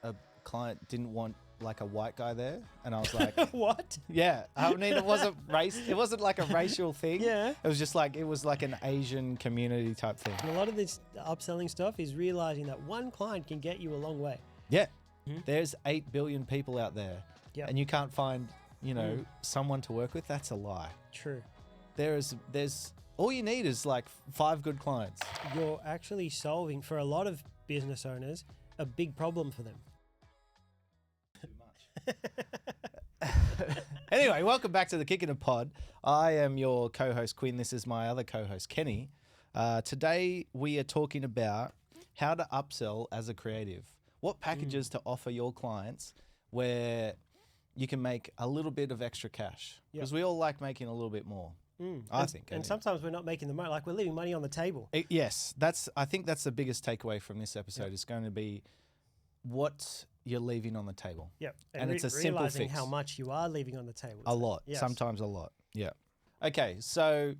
a client didn't want like a white guy there, and I was like, What? yeah. I mean, it wasn't race. It wasn't like a racial thing. Yeah. It was just like an Asian community type thing. And a lot of this upselling stuff is realizing that one client can get you a long way. Yeah. There's 8 billion people out there, Yep. and you can't find, someone to work with. That's a lie. True. There's all you need is like 5 good clients. You're actually solving, for a lot of business owners, a big problem for them. Too much. Anyway, welcome back to the Kick in a Pod. I am your co-host Quinn. This is my other co-host Kenny. Today we are talking about how to upsell as a creative. What packages to offer your clients where you can make a little bit of extra cash, because we all like making a little bit more. I think. And sometimes we're not making the money, like we're leaving money on the table. Yes, I think that's the biggest takeaway from this episode. Is going to be what you're leaving on the table. Yep. And it's a simple realizing fix. how much you are leaving on the table. A lot. Yes. Sometimes a lot. Yeah. Okay, so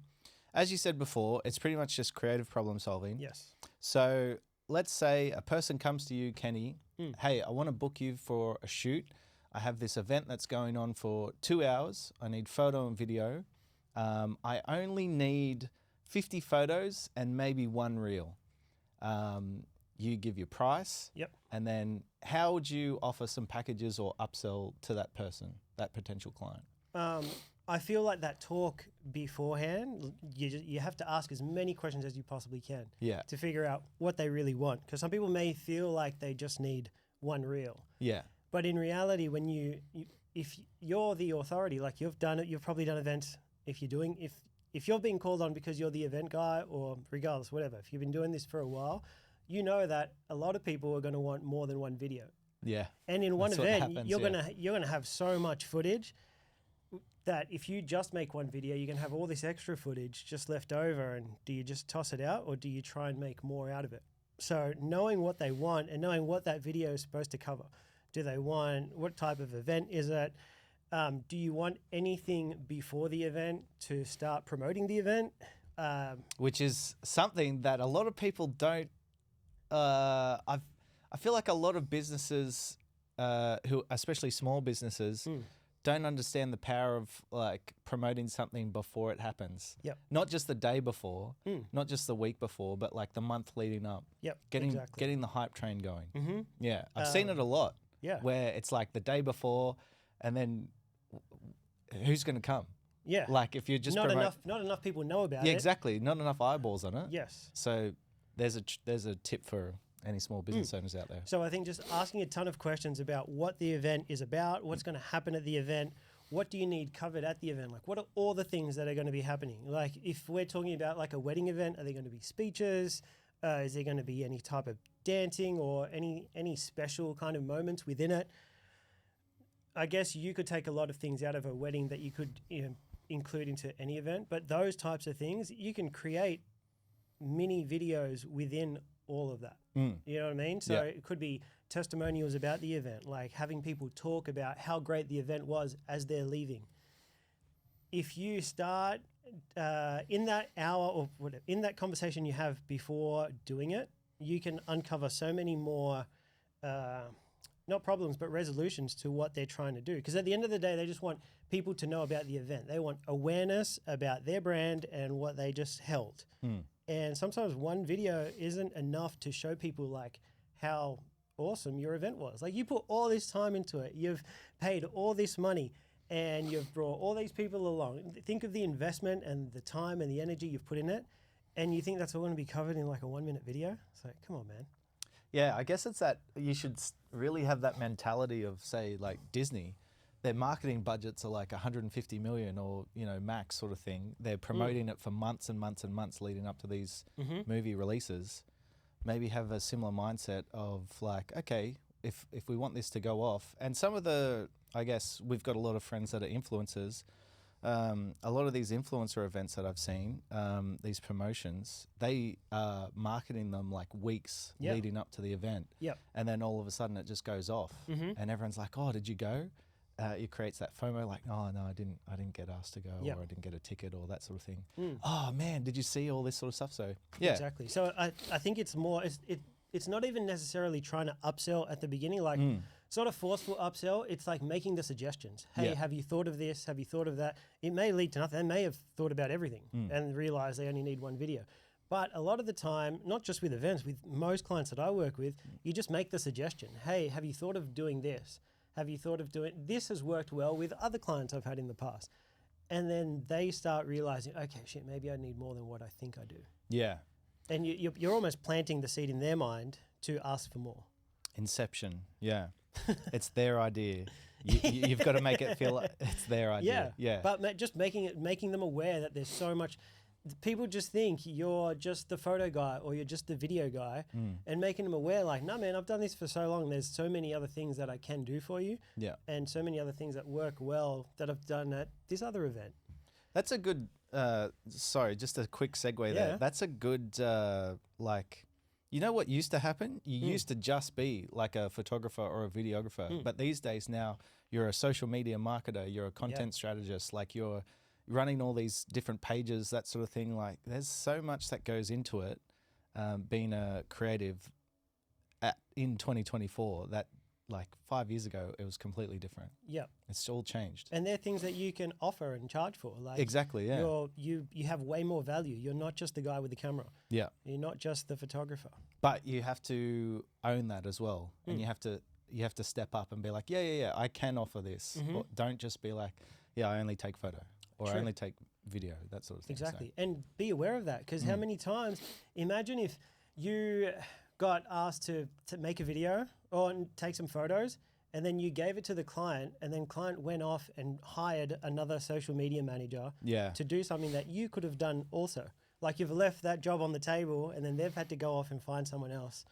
as you said before, it's pretty much just creative problem solving. Yes. So let's say a person comes to you, Kenny, hey, I want to book you for a shoot. I have this event that's going on for 2 hours. I need photo and video. I only need 50 photos and maybe 1 reel. You give your price. Yep. And then how would you offer some packages or upsell to that person, that potential client? I feel like that talk beforehand, you have to ask as many questions as you possibly can to figure out what they really want. Because some people may feel like they just need 1 reel. Yeah. But in reality, when if you're the authority, like you've done it, you've probably done events. If you're being called on because you're the event guy, or regardless, whatever, if you've been doing this for a while, you know that a lot of people are going to want more than 1 video. Yeah. And in one That's what event, happens, you're gonna have so much footage that if you just make 1 video, you can have all this extra footage just left over. And do you just toss it out, or do you try and make more out of it? So knowing what they want and knowing what that video is supposed to cover. Do they want, what type of event is it? Do you want anything before the event to start promoting the event? Which is something that a lot of people don't. I feel like a lot of businesses, who especially small businesses, don't understand the power of like promoting something before it happens. Yep. Not just the day before, not just the week before, but like the month leading up. Yep. Getting the hype train going. Yeah, I've seen it a lot. Yeah. Where it's like the day before, and then who's going to come? Yeah. Like if you're just not enough people know about it. Yeah, exactly. Not enough eyeballs on it. Yes. So there's a tip for any small business owners out there. So I think just asking a ton of questions about what the event is about, what's going to happen at the event, what do you need covered at the event? Like what are all the things that are going to be happening? Like if we're talking about like a wedding event, are there going to be speeches? Is there going to be any type of dancing or any special kind of moments within it? I guess you could take a lot of things out of a wedding that you could include into any event, but those types of things, you can create mini videos within all of that. You know what I mean? So it could be testimonials about the event, like having people talk about how great the event was as they're leaving. If you start in that hour or whatever, in that conversation you have before doing it, you can uncover so many more, not problems, but resolutions to what they're trying to do. Because at the end of the day, they just want people to know about the event. They want awareness about their brand and what they just held. And sometimes 1 video isn't enough to show people like how awesome your event was. Like you put all this time into it. You've paid all this money and you've brought all these people along. Think of the investment and the time and the energy you've put in it. And you think that's all going to be covered in like a 1-minute video? It's like, come on, man. Yeah, I guess it's that you should really have that mentality of, say, like Disney. Their marketing budgets are like 150 million or, max sort of thing. They're promoting it for months and months and months leading up to these movie releases. Maybe have a similar mindset of like, okay, if we want this to go off. And some of the, I guess, we've got a lot of friends that are influencers. A lot of these influencer events that I've seen, these promotions, they are marketing them like weeks leading up to the event. Yep. And then all of a sudden it just goes off. And everyone's like, oh, did you go? It creates that FOMO, like, oh no, I didn't get asked to go, or I didn't get a ticket, or that sort of thing. Oh man, did you see all this sort of stuff? So yeah, exactly. So I think it's more it's not even necessarily trying to upsell at the beginning, like it's not a forceful upsell. It's like making the suggestions. Hey, Yeah. have you thought of this? Have you thought of that? It may lead to nothing. They may have thought about everything and realize they only need one video. But a lot of the time, not just with events, with most clients that I work with, you just make the suggestion. Hey, have you thought of doing this? Have you thought of doing this? Has worked well with other clients I've had in the past. And then they start realizing, okay, shit, maybe I need more than what I think I do. Yeah. And you're almost planting the seed in their mind to ask for more. Inception. Yeah. It's their idea. You've got to make it feel like it's their idea. Yeah. But just making them aware that there's so much. People just think you're just the photo guy or you're just the video guy, and making them aware, like, no, man, I've done this for so long. There's so many other things that I can do for you. Yeah. And so many other things that work well that I've done at this other event. That's a good, sorry, just a quick segue Yeah. there. That's a good, like, you know what used to happen? You used to just be like a photographer or a videographer. But these days now, you're a social media marketer, you're a content strategist, like you're running all these different pages, that sort of thing. Like there's so much that goes into it, being a creative in 2024 that like 5 years ago, it was completely different. Yep. It's all changed. And they're things that you can offer and charge for. Like Exactly, yeah. you have way more value. You're not just the guy with the camera. Yeah. You're not just the photographer. But you have to own that as well. And you have to step up and be like, yeah, I can offer this. Or don't just be like, yeah, I only take photo or I True. only take video, that sort of thing. Exactly. And be aware of that, because how many times, imagine if you got asked to make a video or take some photos, and then you gave it to the client, and then client went off and hired another social media manager to do something that you could have done also. Like you've left that job on the table, and then they've had to go off and find someone else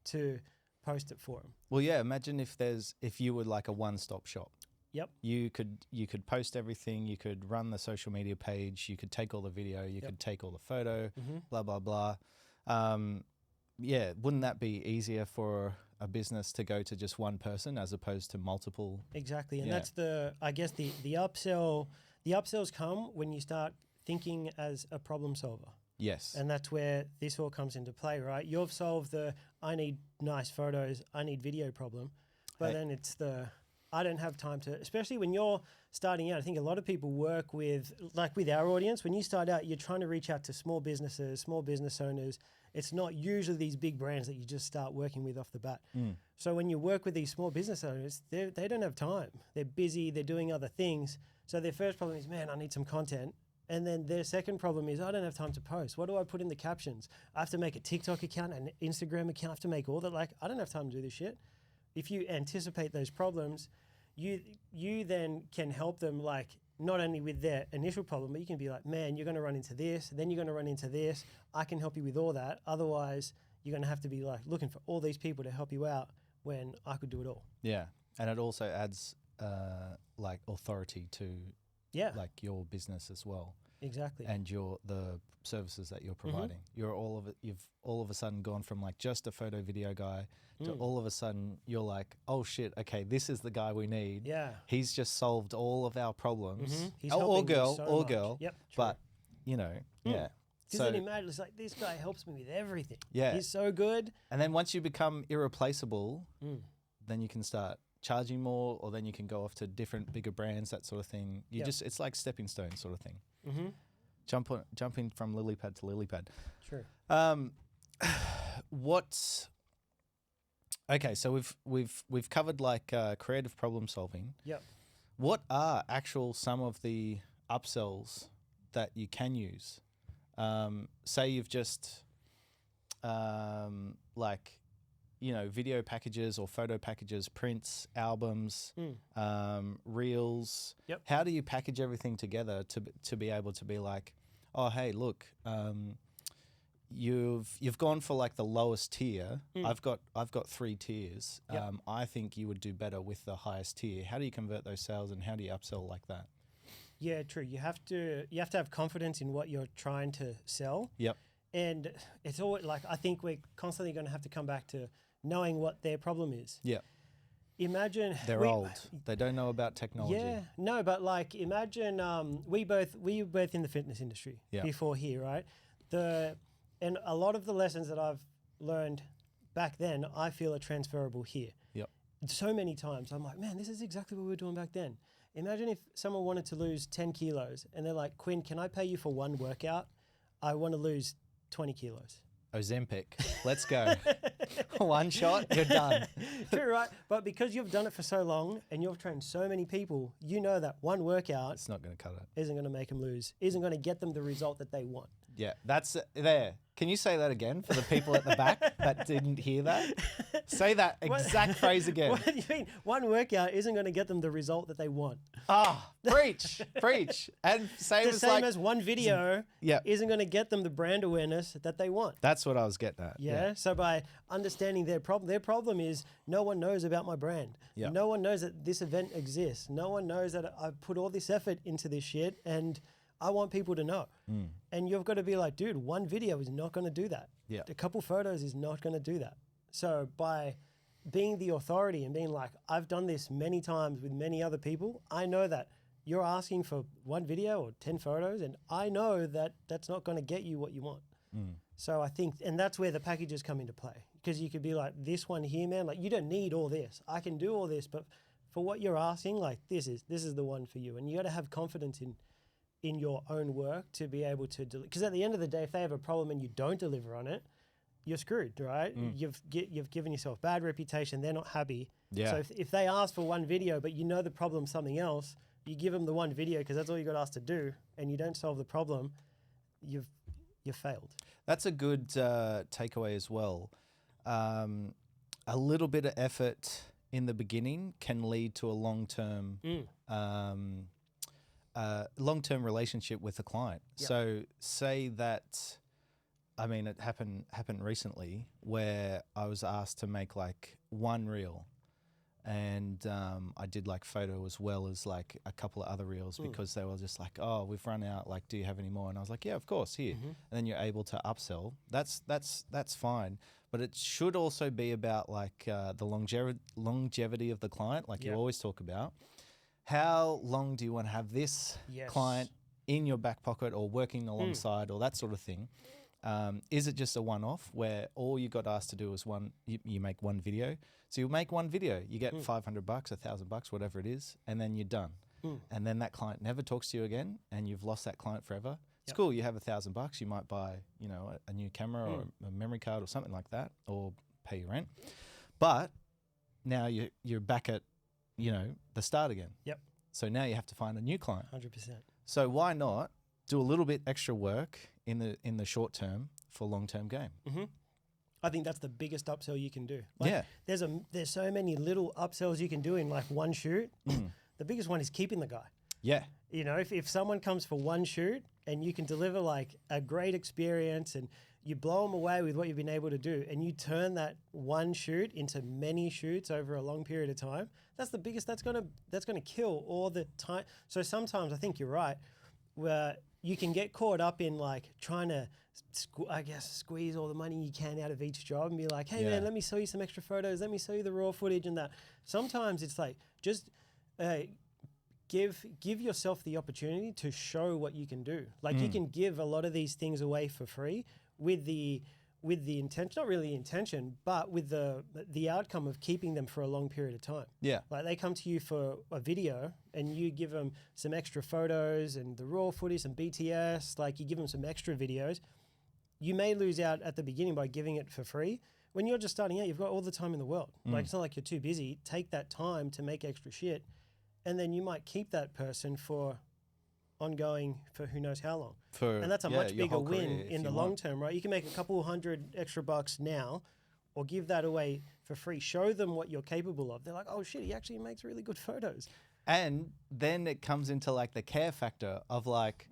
to post it for them. Well, yeah, imagine if you were like a one-stop shop. Yep. You could post everything, you could run the social media page, you could take all the video, you could take all the photo, blah, blah, blah. Yeah, wouldn't that be easier for a business to go to just one person as opposed to multiple? Exactly. And that's I guess the upsell, the upsells come when you start thinking as a problem solver. Yes. And that's where this all comes into play, right? You've solved the I need nice photos, I need video problem, but then it's I don't have time to, especially when you're starting out. I think a lot of people work with, like with our audience, when you start out, you're trying to reach out to small businesses, small business owners. It's not usually these big brands that you just start working with off the bat. So when you work with these small business owners, they don't have time. They're busy, they're doing other things. So their first problem is, man, I need some content. And then their second problem is, I don't have time to post. What do I put in the captions? I have to make a TikTok account, an Instagram account. I have to make all that. Like, I don't have time to do this shit. If you anticipate those problems, you then can help them, like, not only with their initial problem, but you can be like, man, you're going to run into this, then you're going to run into this. I can help you with all that. Otherwise, you're going to have to be like looking for all these people to help you out when I could do it all. Yeah. And it also adds like authority to like your business as well. Exactly. And the services that you're providing. You've all of a sudden gone from like just a photo video guy to all of a sudden you're like, oh shit, okay, this is the guy we need. Yeah. He's just solved all of our problems. He's or helping girl, so or much. girl. Yep. But, you know, yeah. Because then imagine, it's like, this guy helps me with everything. Yeah. He's so good. And then once you become irreplaceable, then you can start charging more, or then you can go off to different bigger brands, that sort of thing. It's like stepping stone sort of thing. Jumping from lily pad to lily pad. Sure. Okay, so we've covered like creative problem solving. Yep. What are some of the upsells that you can use? Say you've just like, you know, video packages or photo packages, prints, albums, reels. Yep. How do you package everything together to be able to be like, oh, hey, look, you've gone for like the lowest tier. I've got 3 tiers. Yep. I think you would do better with the highest tier. How do you convert those sales and how do you upsell like that? Yeah, true. You have to have confidence in what you're trying to sell. Yep. And it's always like, I think we're constantly going to have to come back to knowing what their problem is. Yeah. Imagine they're old. They don't know about technology. Yeah, no, but like imagine we were both in the fitness industry before here, right? And a lot of the lessons that I've learned back then I feel are transferable here. Yep. So many times I'm like, man, this is exactly what we were doing back then. Imagine if someone wanted to lose 10 kilos and they're like, Quinn, can I pay you for one workout? I want to lose 20 kilos. Ozempic. Let's go. One shot, you're done. True, right? But because you've done it for so long and you've trained so many people, you know that one workout It's not going to cut it. isn't going to make them lose, isn't going to get them the result that they want. Yeah, that's there. Can you say that again for the people at the back that didn't hear that? Say that exact phrase again. What do you mean? One workout isn't going to get them the result that they want. Ah, preach, preach. And The same as one video yeah, isn't going to get them the brand awareness that they want. that's what I was getting at. Yeah. So by understanding their problem is no one knows about my brand. Yeah. No one knows that this event exists. No one knows that I've put all this effort into this shit and I want people to know. And you've got to be like, dude, one video is not going to do that. Yeah. A couple photos is not going to do that. So by being the authority and being like, I've done this many times with many other people, I know that you're asking for one video or 10 photos, and I know that that's not going to get you what you want. So I think, and that's where the packages come into play, because you could be like, this one here, man, like you don't need all this. I can do all this, but for what you're asking, like this is the one for you. And you got to have confidence in your own work to be able to deliver. Because at the end of the day, if they have a problem and you don't deliver on it, you're screwed, right? You've given yourself bad reputation. They're not happy. Yeah. So if they ask for one video, but you know the problem's something else, you give them the one video because that's all you got asked to do, and you don't solve the problem, you've failed. That's a good takeaway as well. A little bit of effort in the beginning can lead to a long-term relationship with a client. Yep. So say that, I mean, it happened recently where I was asked to make like one reel, and I did like photo as well as like a couple of other reels because they were just like, oh, we've run out. Like, do you have any more? And I was like, yeah, of course, here. And then you're able to upsell. That's fine. But it should also be about like the longevity of the client, like you always talk about. How long do you want to have this client in your back pocket or working alongside or that sort of thing? Is it just a one-off where all you got asked to do is you make one video? So you make one video, you get $500, $1,000, whatever it is, and then you're done. And then that client never talks to you again, and you've lost that client forever. It's cool. You have $1,000. You might buy, a new camera or a memory card or something like that, or pay your rent. But now you're back at, the start again. Yep. So now you have to find a new client. 100%. So why not do a little bit extra work in the short term for long-term gain? I think that's the biggest upsell you can do. Like, there's so many little upsells you can do in like one shoot. The biggest one is keeping the guy. Yeah. If someone comes for one shoot and you can deliver like a great experience and you blow them away with what you've been able to do, and you turn that one shoot into many shoots over a long period of time, that's the biggest. That's gonna kill all the time. So sometimes I think you're right, where you can get caught up in like trying to, squeeze all the money you can out of each job and be like, hey man, let me show you some extra photos, let me show you the raw footage and that. Sometimes it's like just give yourself the opportunity to show what you can do. Like you can give a lot of these things away for free with the intention, not really intention, but with the outcome of keeping them for a long period of time. Yeah. Like they come to you for a video and you give them some extra photos and the raw footage and BTS, like you give them some extra videos. You may lose out at the beginning by giving it for free. When you're just starting out, you've got all the time in the world. Like it's not like you're too busy. Take that time to make extra shit, and then you might keep that person for ongoing for who knows how long. And that's a much bigger win in the long term, right? You can make a couple $100 extra now or give that away for free. Show them what you're capable of. They're like, oh shit, he actually makes really good photos. And then it comes into like the care factor of like,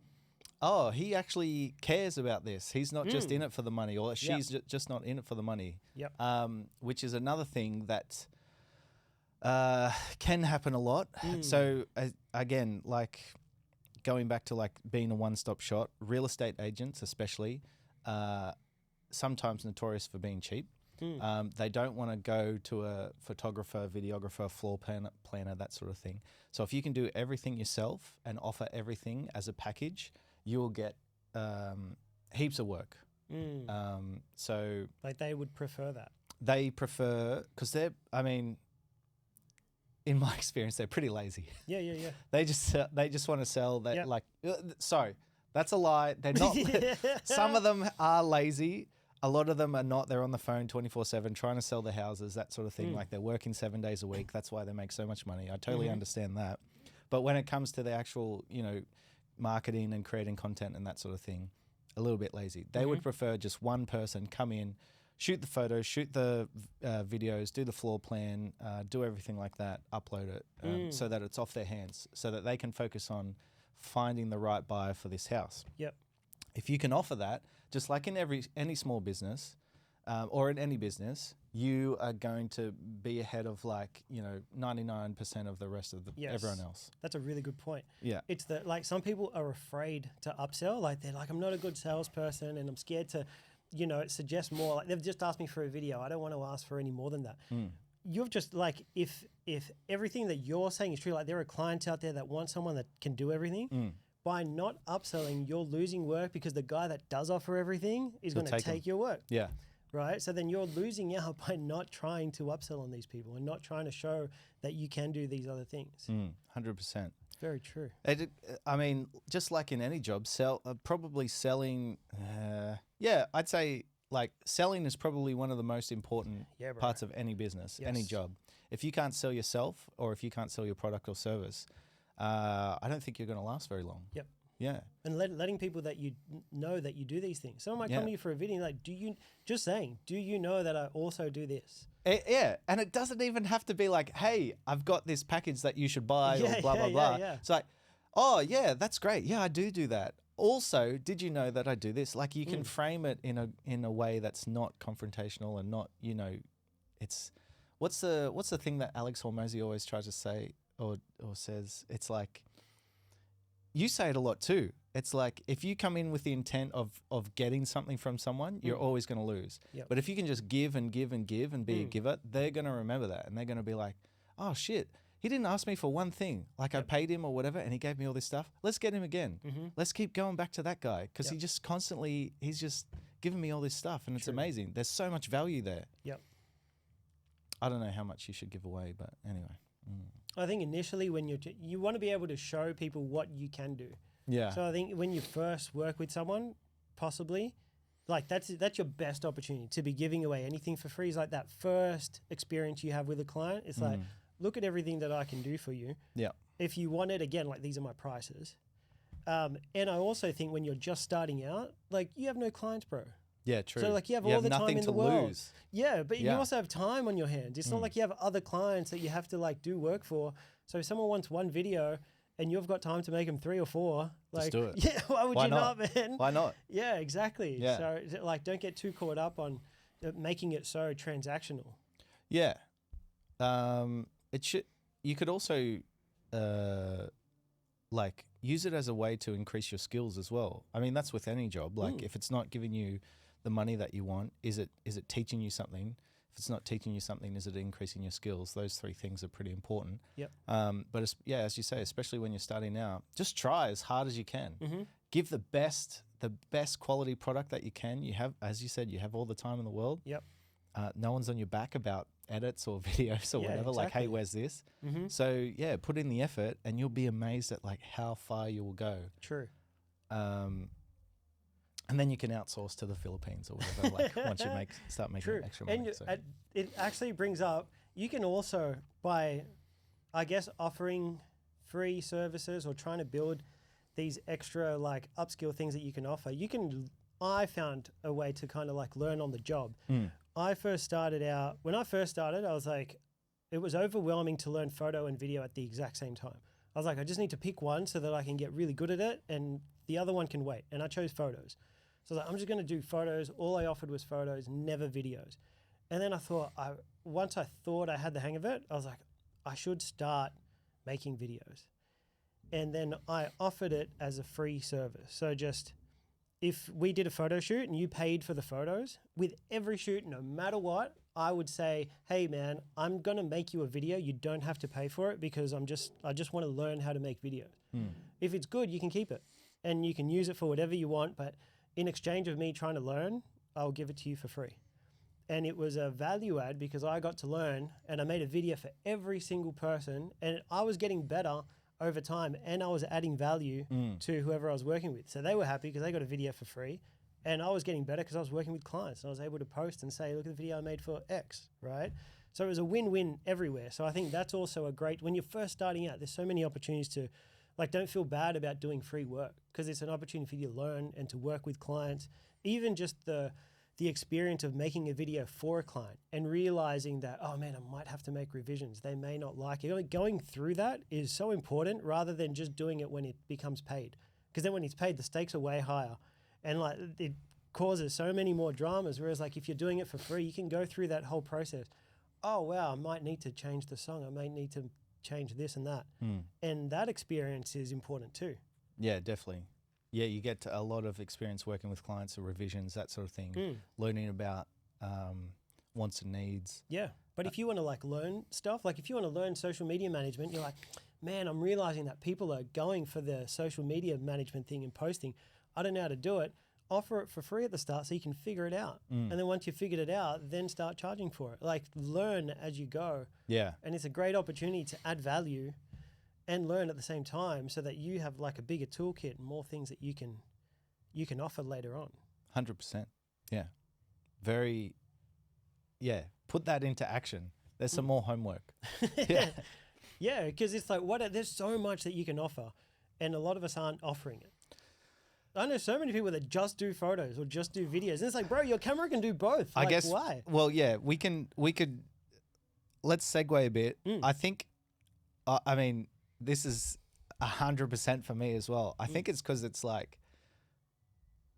oh, he actually cares about this. He's not just in it for the money, or she's just not in it for the money. Yep. Which is another thing that can happen a lot. So again, like going back to like being a one-stop shop, real estate agents especially, sometimes notorious for being cheap. They don't want to go to a photographer, videographer, floor planner, that sort of thing. So if you can do everything yourself and offer everything as a package, you will get heaps of work. So like they would prefer that. they prefer, because I mean, in my experience, they're pretty lazy. Yeah. They just want to sell that. Yep. Like, sorry, that's a lie. They're not. Some of them are lazy. A lot of them are not. They're on the phone 24/7 trying to sell their houses, that sort of thing. Like they're working 7 days a week. That's why they make so much money. I totally understand that. But when it comes to the actual, marketing and creating content and that sort of thing, a little bit lazy. They would prefer just one person come in, shoot the photos, shoot the videos, do the floor plan, do everything like that, upload it so that it's off their hands, so that they can focus on finding the right buyer for this house. Yep. If you can offer that, just like in any small business or in any business, you are going to be ahead of 99% of the rest of everyone else. That's a really good point. Yeah. It's that like some people are afraid to upsell. Like they're like, I'm not a good salesperson and I'm scared to, suggest more. Like they've just asked me for a video. I don't want to ask for any more than that. You've just like, if everything that you're saying is true, like there are clients out there that want someone that can do everything. By not upselling, you're losing work because the guy that does offer everything is going to take your work. Yeah. Right? So then you're losing out by not trying to upsell on these people and not trying to show that you can do these other things. 100%. It's very true. I mean, just like in any job, probably selling, I'd say like selling is probably one of the most important parts of any business, any job. If you can't sell yourself or if you can't sell your product or service, I don't think you're going to last very long. Yep. Yeah. And letting people that you know that you do these things. Someone might come to you for a video like, do you know that I also do this? Yeah. And it doesn't even have to be like, hey, I've got this package that you should buy or blah, blah, blah. Yeah. It's like, oh, yeah, that's great. Yeah, I do that. Also, did you know that I do this? Like you can frame it in a way that's not confrontational and not, it's what's the thing that Alex Hormozy always tries to say or says? It's like, you say it a lot too. It's like if you come in with the intent of getting something from someone, you're always going to lose. Yep. But if you can just give and give and give and be a giver, they're going to remember that. And they're going to be like, oh shit, he didn't ask me for one thing. Like I paid him or whatever and he gave me all this stuff. Let's get him again. Let's keep going back to that guy because he just constantly, he's just giving me all this stuff and it's amazing. There's so much value there. Yep. I don't know how much you should give away, but anyway. I think initially when you want to be able to show people what you can do. Yeah. So I think when you first work with someone, possibly, like that's your best opportunity to be giving away anything for free. Is like that first experience you have with a client. It's like, look at everything that I can do for you. Yeah. If you want it, again, like these are my prices. And I also think when you're just starting out, like you have no clients, bro. Yeah, true. So like you have all the time in the world. Lose. Yeah, but you also have time on your hands. It's not like you have other clients that you have to like do work for. So if someone wants one video and you've got time to make them 3 or 4, like, just do it. Yeah, why would you not, man? Why not? Yeah, exactly. Yeah. So like, don't get too caught up on making it so transactional. Yeah. It should. You could also like use it as a way to increase your skills as well. I mean, that's with any job. Like if it's not giving you the money that you want, is it teaching you something? If it's not teaching you something, is it increasing your skills? Those 3 things are pretty important. Yep. But as you say, especially when you're starting out, just try as hard as you can. Give the best quality product that you can. You have, as you said, you have all the time in the world. Yep. No one's on your back about edits or videos or whatever. Exactly. Like, hey, where's this? So yeah, put in the effort, and you'll be amazed at like how far you will go. True. And then you can outsource to the Philippines or whatever. Like once you start making extra money. And it actually brings up, you can also, by, I guess, offering free services or trying to build these extra like upskill things that you can offer, I found a way to kind of like learn on the job. When I first started, I was like, it was overwhelming to learn photo and video at the exact same time. I was like, I just need to pick one so that I can get really good at it and the other one can wait. And I chose photos. So I was like, I'm just going to do photos. All I offered was photos, never videos. And then once I thought I had the hang of it, I was like, I should start making videos. And then I offered it as a free service. So just, if we did a photo shoot and you paid for the photos, with every shoot, no matter what, I would say, hey man, I'm going to make you a video. You don't have to pay for it because I just want to learn how to make videos. If it's good, you can keep it and you can use it for whatever you want. But in exchange of me trying to learn, I'll give it to you for free. and it was a value add because I got to learn, and I made a video for every single person, and I was getting better over time, and I was adding value to whoever I was working with. So they were happy because they got a video for free, and I was getting better because I was working with clients. And I was able to post and say, look at the video I made for X, right? So it was a win-win everywhere. So I think that's also a great, when you're first starting out, there's so many opportunities to, like, don't feel bad about doing free work because it's an opportunity for you to learn and to work with clients. Even just the experience of making a video for a client and realizing that, oh man, I might have to make revisions. They may not like it. Like, going through that is so important rather than just doing it when it becomes paid. Because then when it's paid, the stakes are way higher. And like, it causes so many more dramas. Whereas like, if you're doing it for free, you can go through that whole process. Oh wow, I might need to change the song. I might need to change this and that. And that experience is important too. Yeah, definitely. Yeah, you get a lot of experience working with clients or revisions, that sort of thing, learning about wants and needs. Yeah, but if you want to like learn stuff, like if you want to learn social media management, you're like, man, I'm realizing that people are going for the social media management thing and posting. I don't know how to do it. Offer it for free at the start so you can figure it out. And then once you've figured it out, then start charging for it. Like, learn as you go. Yeah. And it's a great opportunity to add value and learn at the same time so that you have like a bigger toolkit and more things that you can offer later on. 100%. Yeah. Put that into action. There's some more homework. Yeah. Yeah, because it's like, there's so much that you can offer, and a lot of us aren't offering it. I know so many people that just do photos or just do videos. And it's like, bro, your camera can do both. I guess, why? Well, yeah, we could, let's segue a bit. I think, I mean, this is 100% for me as well. I think it's because it's like,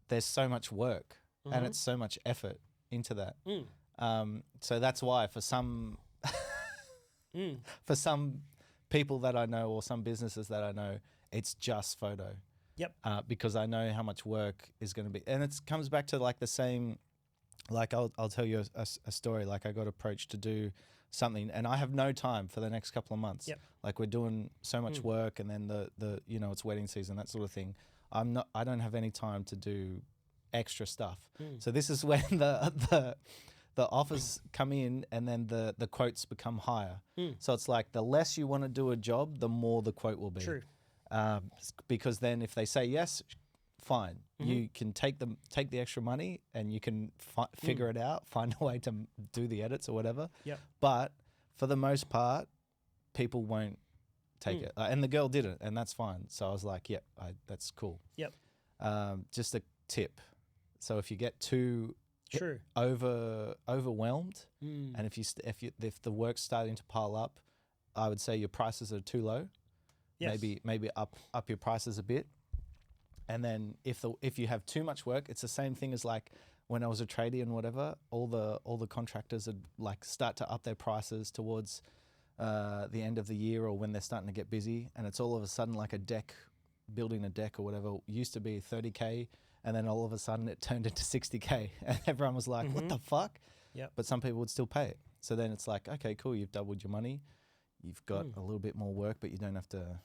there's so much work and it's so much effort into that. So that's why for some, for some people that I know or some businesses that I know, it's just photo. Yep. Because I know how much work is going to be, and it comes back to like the same. Like I'll tell you a story. Like I got approached to do something, and I have no time for the next couple of months. Yep. Like we're doing so much work, and then the it's wedding season, that sort of thing. I don't have any time to do extra stuff. So this is when the offers come in, and then the quotes become higher. So it's like the less you want to do a job, the more the quote will be. True. Because then if they say yes, fine. You can take the extra money and you can figure it out, find a way to do the edits or whatever. Yep. But for the most part, people won't take it. And the girl did it, and that's fine. So I was like, yep, that's cool. Yep. Just a tip. So if you get too True. overwhelmed, and if the work's starting to pile up, I would say your prices are too low. Yes. Maybe up your prices a bit, and then if you have too much work, it's the same thing as like when I was a tradie and whatever. All the contractors would like start to up their prices towards the end of the year or when they're starting to get busy, and it's all of a sudden like building a deck or whatever used to be $30K, and then all of a sudden it turned into $60K, and everyone was like, "What the fuck?" Yep. But some people would still pay it. So then it's like, okay, cool, you've doubled your money. You've got a little bit more work, but you don't have to.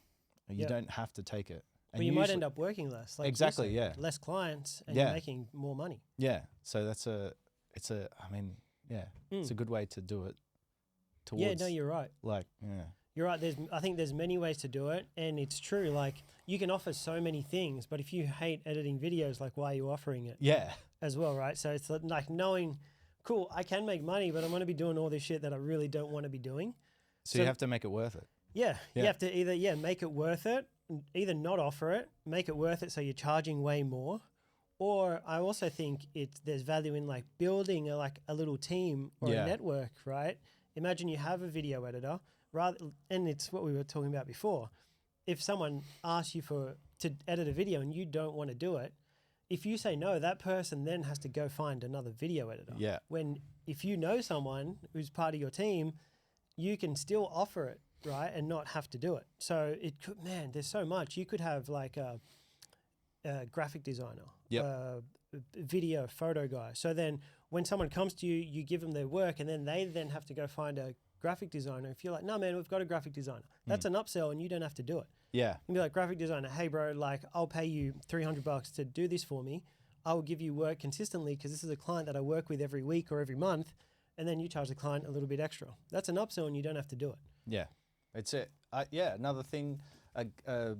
You don't have to take it. And But you might end up working less. Like exactly. you said, Yeah. less clients, and you're making more money. Yeah. So it's a good way to do it. Yeah. No, you're right. Like, yeah. You're right. I think there's many ways to do it, and it's true. Like, you can offer so many things, but if you hate editing videos, like, why are you offering it? Yeah. As well, right? So it's like knowing, cool, I can make money, but I'm going to be doing all this shit that I really don't want to be doing. So you have to make it worth it. Yeah, you have to either make it worth it, either not offer it, make it worth it so you're charging way more, or I also think there's value in like building a little team or a network, right? Imagine you have a video editor, and it's what we were talking about before. If someone asks you to edit a video and you don't want to do it, if you say no, that person then has to go find another video editor. Yeah. When if you know someone who's part of your team, you can still offer it, right, and not have to do it. So there's so much. You could have like a graphic designer, a video photo guy. So then when someone comes to you, you give them their work, and then they then have to go find a graphic designer. If you're like, no, man, we've got a graphic designer. That's an upsell, and you don't have to do it. Yeah. You'd be like, graphic designer, hey, bro, like I'll pay you $300 to do this for me. I will give you work consistently because this is a client that I work with every week or every month, and then you charge the client a little bit extra. That's an upsell, and you don't have to do it. Yeah, it's it. Another thing, a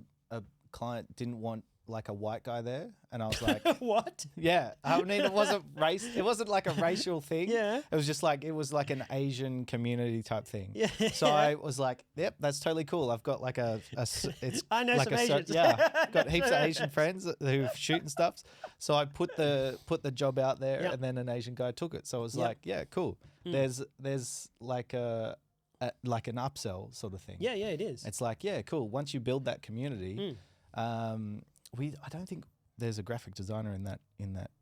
client didn't want like a white guy there, and I was like, What? yeah. I mean, it wasn't race. It wasn't like a racial thing. Yeah. It was just like an Asian community type thing. Yeah. So I was like, yep, that's totally cool. I've got like it's I know like some Asians. yeah, got heaps of Asian friends who shoot and stuff. So I put the job out there, Yep. and then an Asian guy took it. So it was Yep. like, yeah, cool. There's like like an upsell sort of thing. Yeah, it is. It's like, yeah, cool. Once you build that community, I don't think there's a graphic designer in that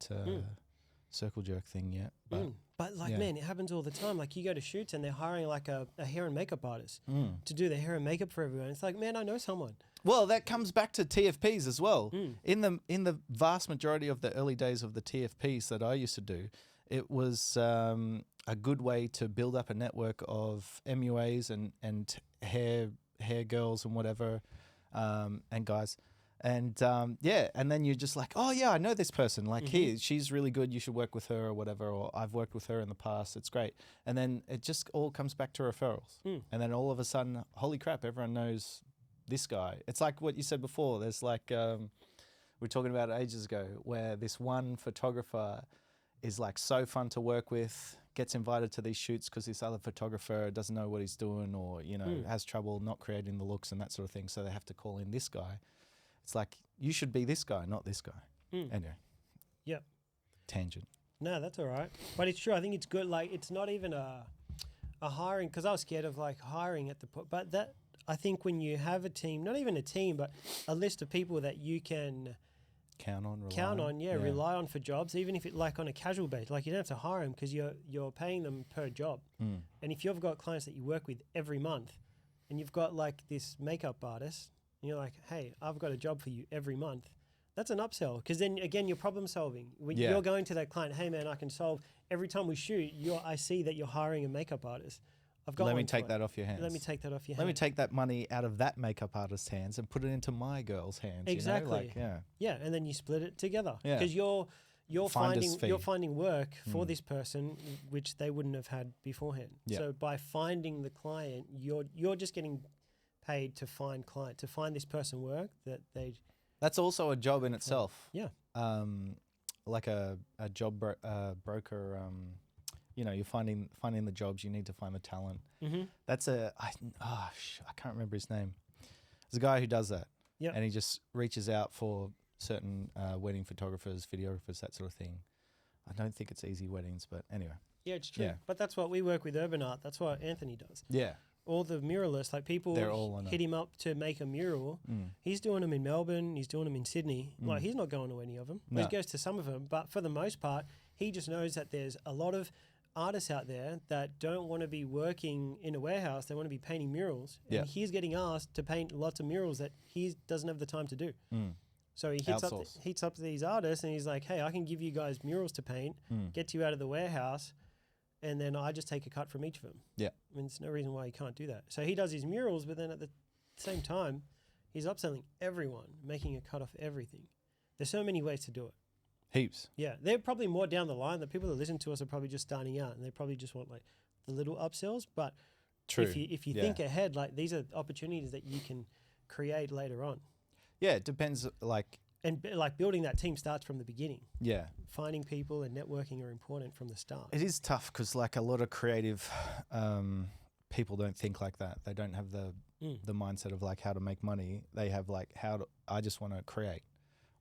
circle jerk thing yet. But like, yeah. man, it happens all the time. Like you go to shoots and they're hiring like a hair and makeup artist to do the hair and makeup for everyone. It's like, man, I know someone. Well, that comes back to TFPs as well. In the vast majority of the early days of the TFPs that I used to do, it was a good way to build up a network of MUAs and hair girls and whatever, and guys. And and then you're just like, oh yeah, I know this person. Like, here, she's really good. You should work with her or whatever. Or I've worked with her in the past. It's great. And then it just all comes back to referrals. And then all of a sudden, holy crap, everyone knows this guy. It's like what you said before. There's like we were talking about it ages ago, where this one photographer is like so fun to work with. Gets invited to these shoots because this other photographer doesn't know what he's doing, or has trouble not creating the looks and that sort of thing. So they have to call in this guy. It's like, you should be this guy, not this guy. Anyway. Yep. Tangent. No, that's all right. But it's true. I think it's good. Like, it's not even a hiring, because I was scared of like hiring at the point. But that, I think when you have a team, not even a team, but a list of people that you can count on, rely on for jobs, even if it like on a casual base. Like, you don't have to hire them because you're paying them per job. And if you've got clients that you work with every month, and you've got like this makeup artist, and you're like, hey, I've got a job for you every month. That's an upsell, because then again, you're problem solving. When you're going to that client, hey man, I can solve every time we shoot. I see that you're hiring a makeup artist. I've got. Let me take that off your hands. Let me take that off your hands. Let me take that money out of that makeup artist's hands and put it into my girl's hands. Exactly. You know? Like, yeah, and then you split it together. Yeah. Because you're finding work for Mm. this person which they wouldn't have had beforehand. Yeah. So by finding the client, you're just getting paid to find this person work that they. That's also a job in itself. Yeah. Like a job broker. You're finding the jobs. You need to find the talent. That's I can't remember his name. There's a guy who does that. Yeah. And he just reaches out for certain wedding photographers, videographers, that sort of thing. I don't think it's easy weddings, but anyway. Yeah, it's true. Yeah. But that's what we work with Urban Art. That's what Anthony does. Yeah. All the muralists, like people They're all on hit him up to make a mural. He's doing them in Melbourne. He's doing them in Sydney. Like, he's not going to any of them. No. He goes to some of them. But for the most part, he just knows that there's a lot of artists out there that don't want to be working in a warehouse. They want to be painting murals. And he's getting asked to paint lots of murals that he doesn't have the time to do. So he hits up these artists and he's like, hey, I can give you guys murals to paint, get you out of the warehouse, and then I just take a cut from each of them. Yeah. I mean, there's no reason why he can't do that. So he does his murals, but then at the same time, he's upselling everyone, making a cut off everything. There's so many ways to do it. Heaps. Yeah. They're probably more down the line. The people that listen to us are probably just starting out, and they probably just want like the little upsells. But True. if you think ahead, like these are opportunities that you can create later on. Yeah, it depends. And like building that team starts from the beginning. Yeah. Finding people and networking are important from the start. It is tough because like a lot of creative people don't think like that. They don't have the mindset of like how to make money. They have like I just want to create,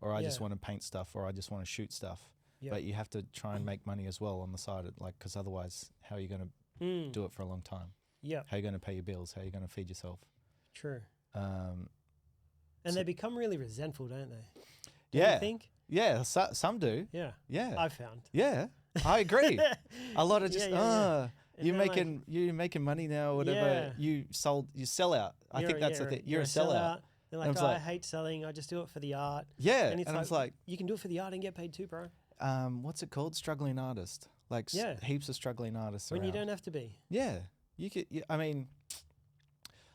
or I just want to paint stuff, or I just want to shoot stuff. Yep. But you have to try and make money as well on the side, because otherwise, how are you going to do it for a long time? Yeah. How are you going to pay your bills? How are you going to feed yourself? True. And they become really resentful, don't they? Yeah. Do you think? Yeah, some do. Yeah. Yeah. I've found. Yeah, I agree. A lot of just, you're then making money now, or whatever. You sell out. I think that's the thing. You're a sellout. They're like, I hate selling. I just do it for the art. Yeah. And I was like, you can do it for the art and get paid too, bro. What's it called? Struggling artist. Like heaps of struggling artists when around. you don't have to be. Yeah. You could, I mean,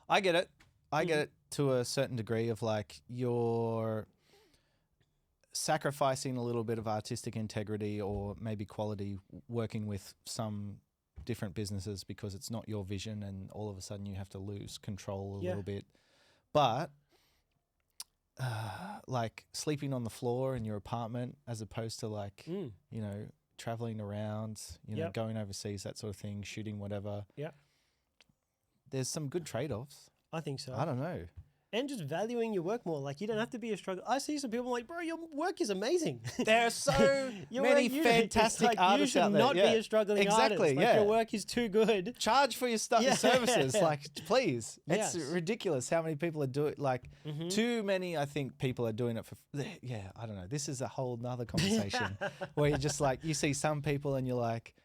I get it. I get it to a certain degree of like sacrificing a little bit of artistic integrity or maybe quality, working with some different businesses because it's not your vision, and all of a sudden you have to lose control a little bit. But like sleeping on the floor in your apartment as opposed to like, you know, traveling around, you know, going overseas, that sort of thing, shooting whatever. Yeah. There's some good trade-offs. I think so. I don't know. And just valuing your work more. Like, you don't have to be a struggle. I see some people like, bro, your work is amazing. There are so many fantastic like, artists you should out there. not be a struggling artist. Like, your work is too good. Charge for your services. Like, please. Yes. It's ridiculous how many people are doing, like, too many, I think, people are doing it for, I don't know. This is a whole nother conversation where you're just like, you see some people and you're like,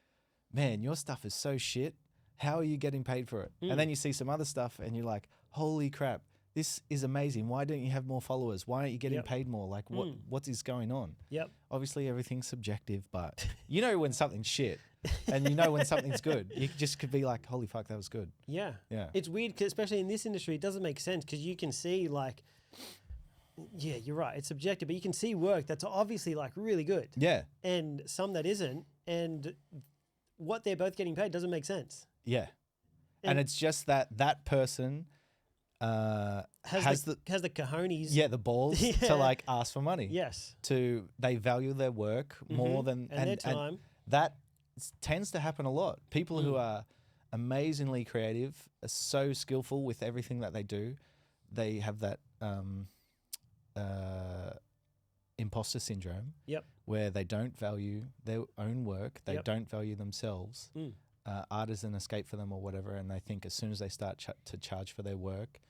man, your stuff is so shit. How are you getting paid for it? And then you see some other stuff and you're like, holy crap. This is amazing. Why don't you have more followers? Why aren't you getting paid more? Like, what is going on? Yep. Obviously, everything's subjective, but you know when something's shit and you know when something's good. You just could be like, holy fuck, that was good. Yeah. Yeah. It's weird, 'cause especially in this industry, it doesn't make sense because you can see like, yeah, you're right. It's subjective, but you can see work that's obviously like really good. Yeah. And some that isn't. And what they're both getting paid doesn't make sense. Yeah. And it's just that person has the cojones. Yeah, the balls to like ask for money. Yes. They value their work more than and their time. And that tends to happen a lot. People who are amazingly creative, are so skillful with everything that they do, they have that imposter syndrome. Yep. Where they don't value their own work, they don't value themselves. Art is an escape for them or whatever, and they think as soon as they start to charge for their work,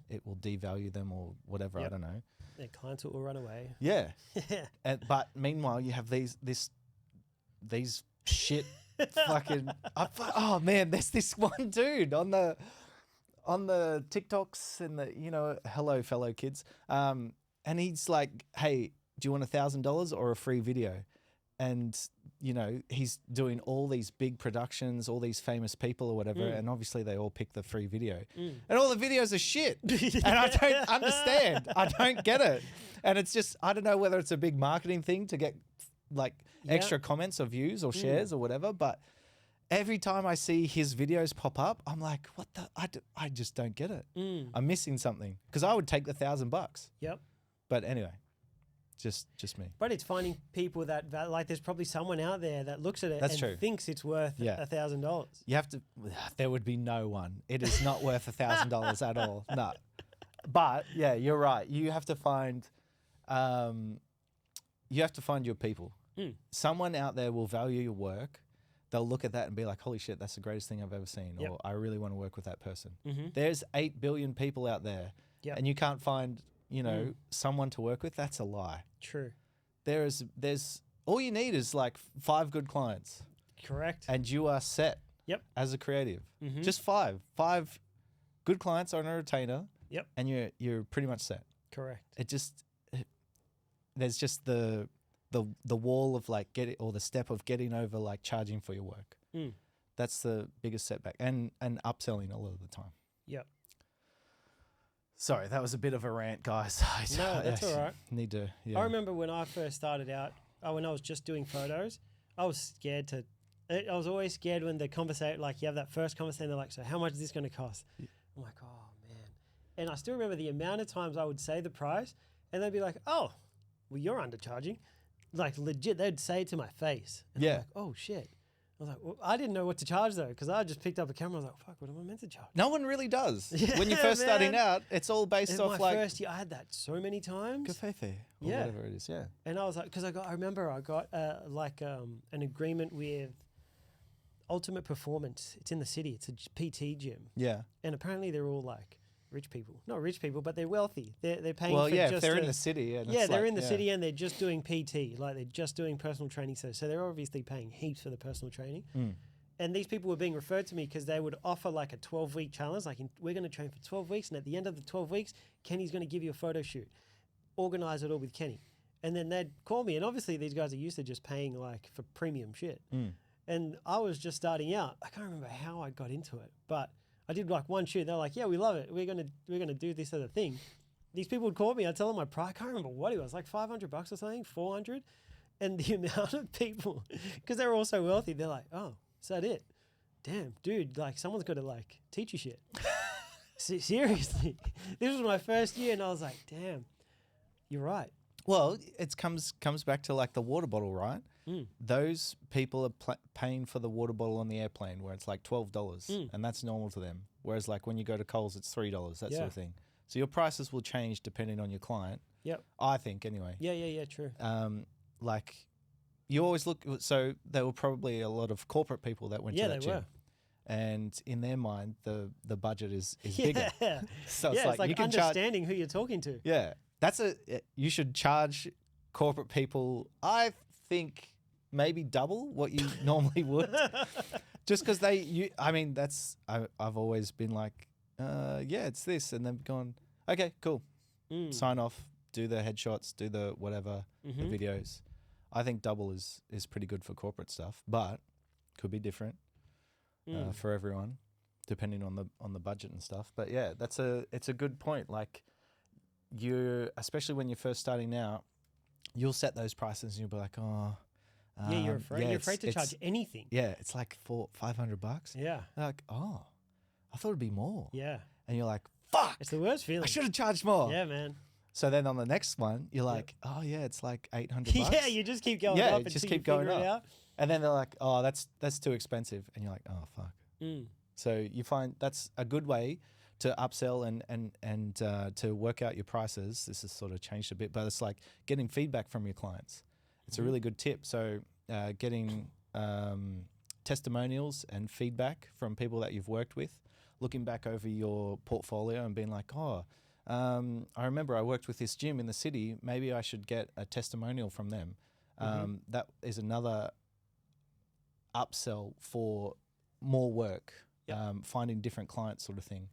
it will devalue them or whatever. I don't know. Their clients will run away. Yeah. But meanwhile, you have these shit fucking. Oh man, there's this one dude on the TikToks and the, you know, hello fellow kids, and he's like, hey, do you want $1,000 or a free video? And, you know, he's doing all these big productions, all these famous people or whatever, and obviously they all pick the free video. And all the videos are shit. And I don't understand. I don't get it. And it's just, I don't know whether it's a big marketing thing to get, like, extra comments or views or shares or whatever, but every time I see his videos pop up, I'm like, what the? I just don't get it. I'm missing something. Because I would take the $1,000. Yep. But anyway. Just me. But it's finding people that like there's probably someone out there that looks at it and thinks it's worth $1,000. You have to. There would be no one. It is not worth $1,000 at all. No. But yeah, you're right. You have to find. You have to find your people. Someone out there will value your work. They'll look at that and be like, "Holy shit, that's the greatest thing I've ever seen," or "I really want to work with that person." There's 8 billion people out there, and you can't find, you know, someone to work with. That's a lie. True. There's all you need is like 5 good clients. Correct. And you are set. Yep. As a creative. Just 5 good clients on a retainer. Yep. And you're pretty much set. Correct. There's just the wall of like the step of getting over like charging for your work. That's the biggest setback, and upselling a lot of the time. Yep. Sorry, that was a bit of a rant, guys. No, that's all right. Need to. Yeah. I remember when I first started out, when I was just doing photos, I was scared to. I was always scared when the conversation, like you have that first conversation, they're like, "So how much is this going to cost?" I'm like, "Oh man," and I still remember the amount of times I would say the price, and they'd be like, "Oh, well, you're undercharging," like legit. They'd say it to my face. And I'm like, "Oh shit." I was like, well, I didn't know what to charge though, because I just picked up a camera. I was like, fuck, what am I meant to charge? No one really does. When you're first starting out, it's all based off like. My first year, I had that so many times. Cafefe, or whatever it is, yeah. And I was like, because I remember I got an agreement with Ultimate Performance. It's in the city. It's a PT gym. Yeah. And apparently they're all like rich people. Not rich people, but they're wealthy. They're paying for just... if they're in the city. And they're in the city and they're just doing PT. Like they're just doing personal training. So they're obviously paying heaps for the personal training. And these people were being referred to me because they would offer like a 12-week challenge. Like we're going to train for 12 weeks. And at the end of the 12 weeks, Kenny's going to give you a photo shoot. Organize it all with Kenny. And then they'd call me. And obviously these guys are used to just paying like for premium shit. And I was just starting out. I can't remember how I got into it, but I did like one shoot. They're like, yeah, we love it. We're gonna do this other thing. these people would call me. I'd tell them my price. I can't remember what it was, like $500 or something, 400. And the amount of people, because they're all so wealthy, they're like, oh, is that it? Damn, dude, like someone's got to like teach you shit. Seriously. This was my first year and I was like, damn, you're right. Well, it comes back to like the water bottle, right? Those people are paying for the water bottle on the airplane where it's like $12 and that's normal to them. Whereas like when you go to Coles, it's $3, that sort of thing. So your prices will change depending on your client. Yep. I think anyway. Yeah, true. Like you always look, so there were probably a lot of corporate people that went to that gym. Were. And in their mind, the budget is bigger. So it's like you can understanding who you're talking to. Yeah. You should charge corporate people, I think, maybe double what you normally would. Just because I've always been like, it's this. And they've gone, okay, cool. Sign off, do the headshots, do the whatever, the videos. I think double is pretty good for corporate stuff, but could be different for everyone, depending on the budget and stuff. But yeah, it's a good point. Like especially when you're first starting out, you'll set those prices and you'll be like, oh, you're afraid. You're afraid to charge anything. Yeah, it's like $500. Yeah. They're like, oh, I thought it'd be more. Yeah. And you're like, fuck. It's the worst feeling. I should have charged more. Yeah, man. So then on the next one, you're like, oh yeah, it's like $800. Yeah, you just keep going up. Yeah, just keep going up. And then they're like, oh, that's too expensive. And you're like, oh, fuck. So you find that's a good way to upsell and to work out your prices. This has sort of changed a bit, but it's like getting feedback from your clients. It's a really good tip. So getting testimonials and feedback from people that you've worked with, looking back over your portfolio and being like, oh, I remember I worked with this gym in the city. Maybe I should get a testimonial from them. That is another upsell for more work, finding different clients sort of thing.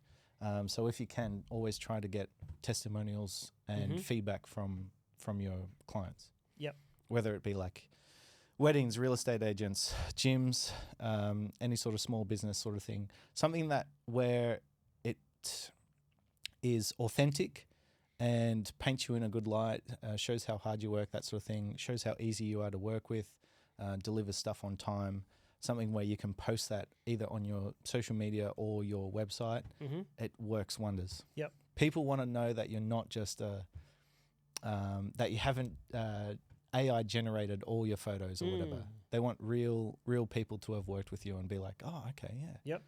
So if you can, always try to get testimonials and feedback from your clients. Yep. Whether it be like weddings, real estate agents, gyms, any sort of small business sort of thing. Something that where it is authentic and paints you in a good light, shows how hard you work, that sort of thing, shows how easy you are to work with, delivers stuff on time, something where you can post that either on your social media or your website. It works wonders. Yep. People want to know that you're not just that you haven't AI generated all your photos or whatever. They want real people to have worked with you and be like, oh, okay, yeah. Yep.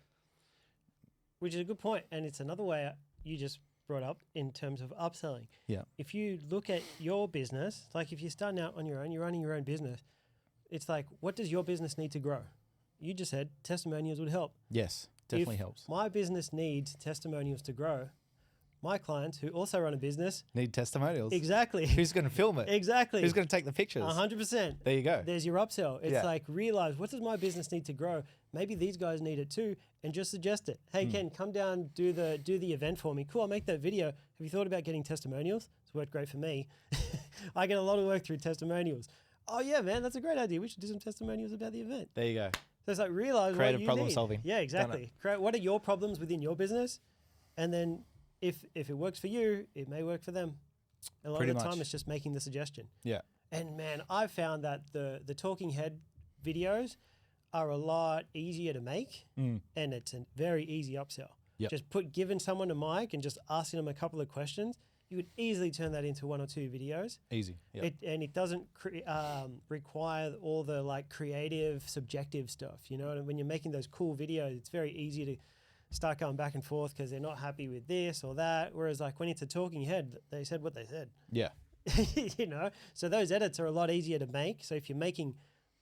Which is a good point. And it's another way you just brought up in terms of upselling. Yeah. If you look at your business, like if you're starting out on your own, you're running your own business, it's like, what does your business need to grow? You just said testimonials would help. Yes, definitely helps. My business needs testimonials to grow. My clients who also run a business need testimonials. Exactly. Who's going to film it? Exactly. Who's going to take the pictures? 100%. There you go. There's your upsell. It's like, realize, what does my business need to grow? Maybe these guys need it too, and just suggest it. Hey, Ken, come down, do the event for me. Cool, I'll make that video. Have you thought about getting testimonials? It's worked great for me. I get a lot of work through testimonials. Oh yeah, man, that's a great idea. We should do some testimonials about the event. There you go. So it's like, realize creative what you problem need. solving. Yeah, exactly. What are your problems within your business? And then if it works for you, it may work for them. A lot of the time it's just making the suggestion. Yeah. And man, I've found that the talking head videos are a lot easier to make, and it's a very easy upsell. Yep. Just giving someone a mic and just asking them a couple of questions, you could easily turn that into 1 or 2 videos. Easy. Yep. It doesn't require all the like creative, subjective stuff. You know, and when you're making those cool videos, it's very easy to start going back and forth because they're not happy with this or that. Whereas like when it's a talking head, they said what they said. Yeah. You know, so those edits are a lot easier to make. So if you're making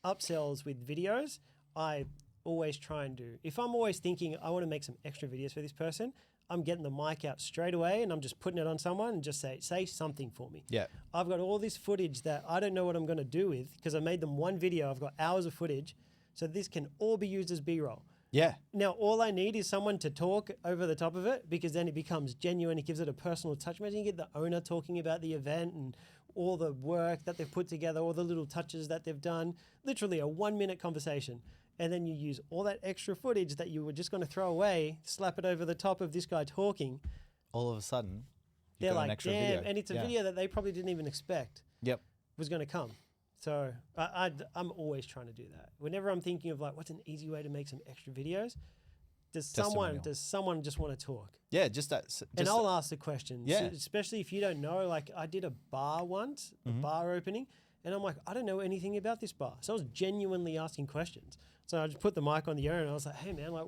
upsells with videos, I always try and do, if I'm always thinking I want to make some extra videos for this person, I'm getting the mic out straight away and I'm just putting it on someone and just say something for me. Yeah. I've got all this footage that I don't know what I'm going to do with because I made them one video. I've got hours of footage. So this can all be used as B-roll. Yeah. Now, all I need is someone to talk over the top of it because then it becomes genuine. It gives it a personal touch. Imagine you get the owner talking about the event and all the work that they've put together, all the little touches that they've done. Literally a 1-minute conversation. And then you use all that extra footage that you were just going to throw away, slap it over the top of this guy talking. All of a sudden, they're got an like, extra damn, video. and it's a Yeah. video that they probably didn't even expect Yep. was going to come. So I'm always trying to do that. Whenever I'm thinking of like, what's an easy way to make some extra videos? Does someone just want to talk? Yeah, just that. And I'll ask the questions. Yeah. Especially if you don't know. Like I did a bar once, a bar opening, and I'm like, I don't know anything about this bar. So I was genuinely asking questions. So I just put the mic on the air and I was like, hey man, like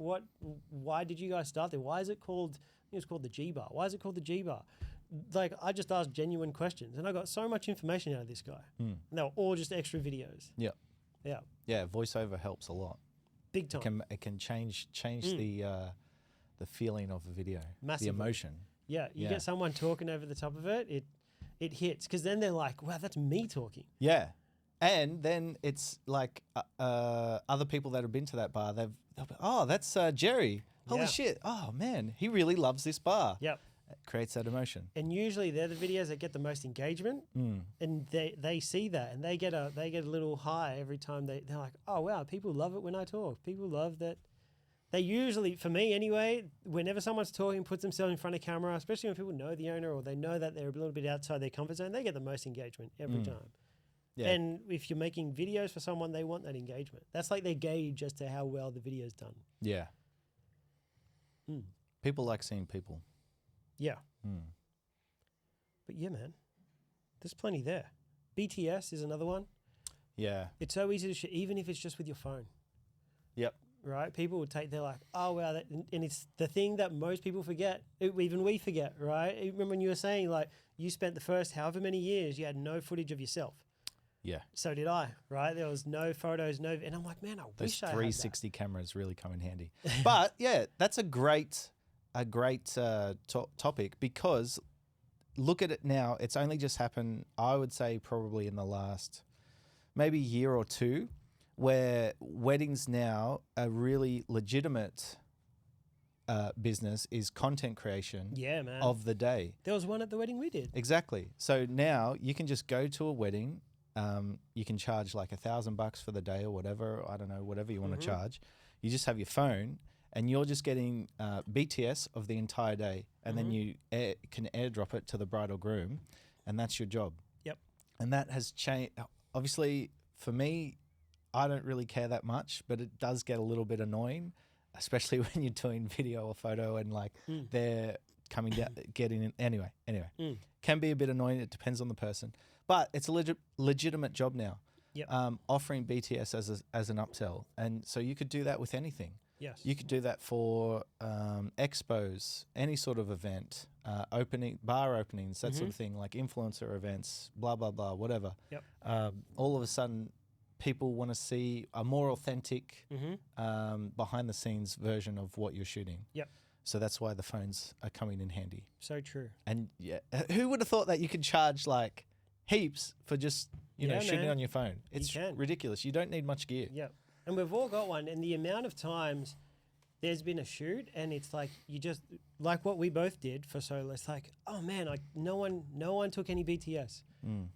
why did you guys start there? Why is it called, I think it was called the G bar. Why is it called the G bar? Like I just asked genuine questions and I got so much information out of this guy. And they were all just extra videos. Yeah. Yeah. Yeah, voiceover helps a lot. Big time. It can change the feeling of a video, Massively. the emotion. Yeah, you get someone talking over the top of it, it hits because then they're like, wow, that's me talking. Yeah, and then it's like other people that have been to that bar, they'll be, oh, that's Jerry. Holy Yeah. shit! Oh man, he really loves this bar. Yep. It creates that emotion. And usually they're the videos that get the most engagement, and they see that and they get a little high every time they're like, oh wow, people love it when I talk. People love that. They usually, for me anyway, whenever someone's talking, puts themselves in front of camera, especially when people know the owner or they know that they're a little bit outside their comfort zone, they get the most engagement every time. Yeah. And if you're making videos for someone, they want that engagement. That's like their gauge as to how well the video's done. Yeah. People like seeing people. Yeah. But yeah, man, there's plenty there. BTS is another one. Yeah. It's so easy to shoot, even if it's just with your phone. Yep. Right? People would take, they're like, oh, wow. And it's the thing that most people forget. Even we forget, right? Remember when you were saying, like, you spent the first however many years, you had no footage of yourself. Yeah. So did I, right? There was no photos, and I'm like, man, I Those wish I had 360 cameras really come in handy. But yeah, that's a great topic because look at it now. It's only just happened, I would say, probably in the last maybe year or two, where weddings now a really legitimate business is content creation. Yeah, man. Of the day. There was one at the wedding we did. Exactly. So now you can just go to a wedding. You can charge like $1,000 for the day or whatever. I don't know, whatever you want to charge. You just have your phone and you're just getting BTS of the entire day. And then you can airdrop it to the bride or groom and that's your job. Yep. And that has changed. Obviously, for me, I don't really care that much, but it does get a little bit annoying, especially when you're doing video or photo and like they're coming down, getting in. Anyway, can be a bit annoying. It depends on the person, but it's a legitimate job now. Yep. Offering BTS as an upsell, and so you could do that with anything. Yes. You could do that for expos, any sort of event, bar openings, that sort of thing, like influencer events, blah blah blah, whatever. Yep. All of a sudden, people want to see a more authentic, behind the scenes version of what you're shooting. Yep. So that's why the phones are coming in handy. So true. And yeah, who would have thought that you could charge like heaps for just shooting man. on your phone? It's ridiculous. You don't need much gear. Yep. And we've all got one. And the amount of times there's been a shoot and it's like you just like what we both did for solo. It's like, oh man, like no one took any BTS.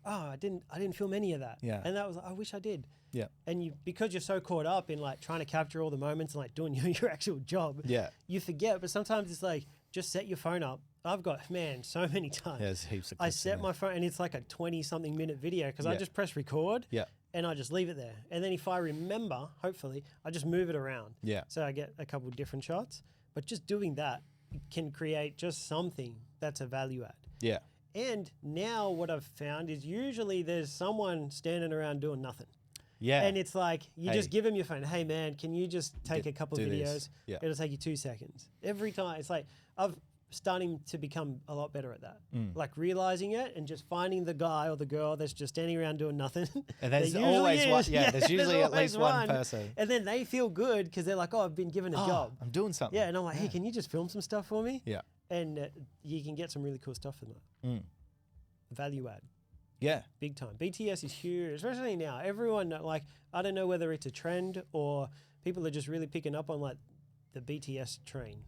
Oh, I didn't film any of that. Yeah. And that was I wish I did. Yeah. And because you're so caught up in like trying to capture all the moments and like doing your actual job, you forget. But sometimes it's like just set your phone up. I've got so many times. There's heaps of I clips set in my phone and it's like a 20-something minute video because I Yeah. just press record. Yeah. And I just leave it there. And then if I remember, hopefully, I just move it around. Yeah. So I get a couple of different shots. But just doing that can create just something that's a value add. Yeah. And now what I've found is usually there's someone standing around doing nothing. Yeah. And it's like, you just give them your phone. Hey, man, can you just take a couple of do videos? this. Yeah. It'll take you 2 seconds. Every time. It's like, I've starting to become a lot better at that. Like realizing it and just finding the guy or the girl that's just standing around doing nothing. And there's There always usually one. is. Yeah, there's usually at always least one person. And then they feel good because they're like, oh, I've been given a job. I'm doing something. Yeah, and I'm like, hey, can you just film some stuff for me? Yeah. And you can get some really cool stuff from that. Value add. Yeah. Big time. BTS is huge, especially now. Everyone, like, I don't know whether it's a trend or people are just really picking up on, like, the BTS train.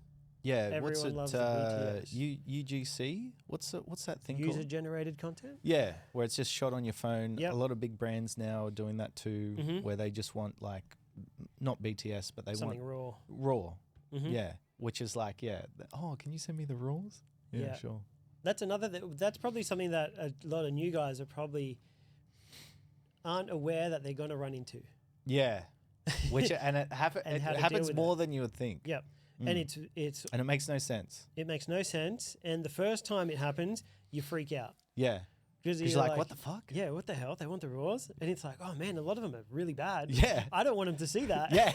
Yeah. Everyone loves the BTS. UGC? What's that thing called? User-generated content? Yeah, where it's just shot on your phone. Yep. A lot of big brands now are doing that too, where they just want like, not BTS, but they Something want raw. raw. Yeah, which is like, can you send me the rules? Yeah, Yeah. sure. That's another. That's probably something that a lot of new guys are probably aren't aware that they're going to run into. Yeah. Which and it And how to deal happens with more than you would think. Yep. And it's And it makes no sense. it makes no sense. And the first time it happens, you freak out. Yeah. Because You're like, what the fuck? Yeah, what the hell? They want the raws? And it's like, oh man, a lot of them are really bad. Yeah. I don't want them to see that. Yeah.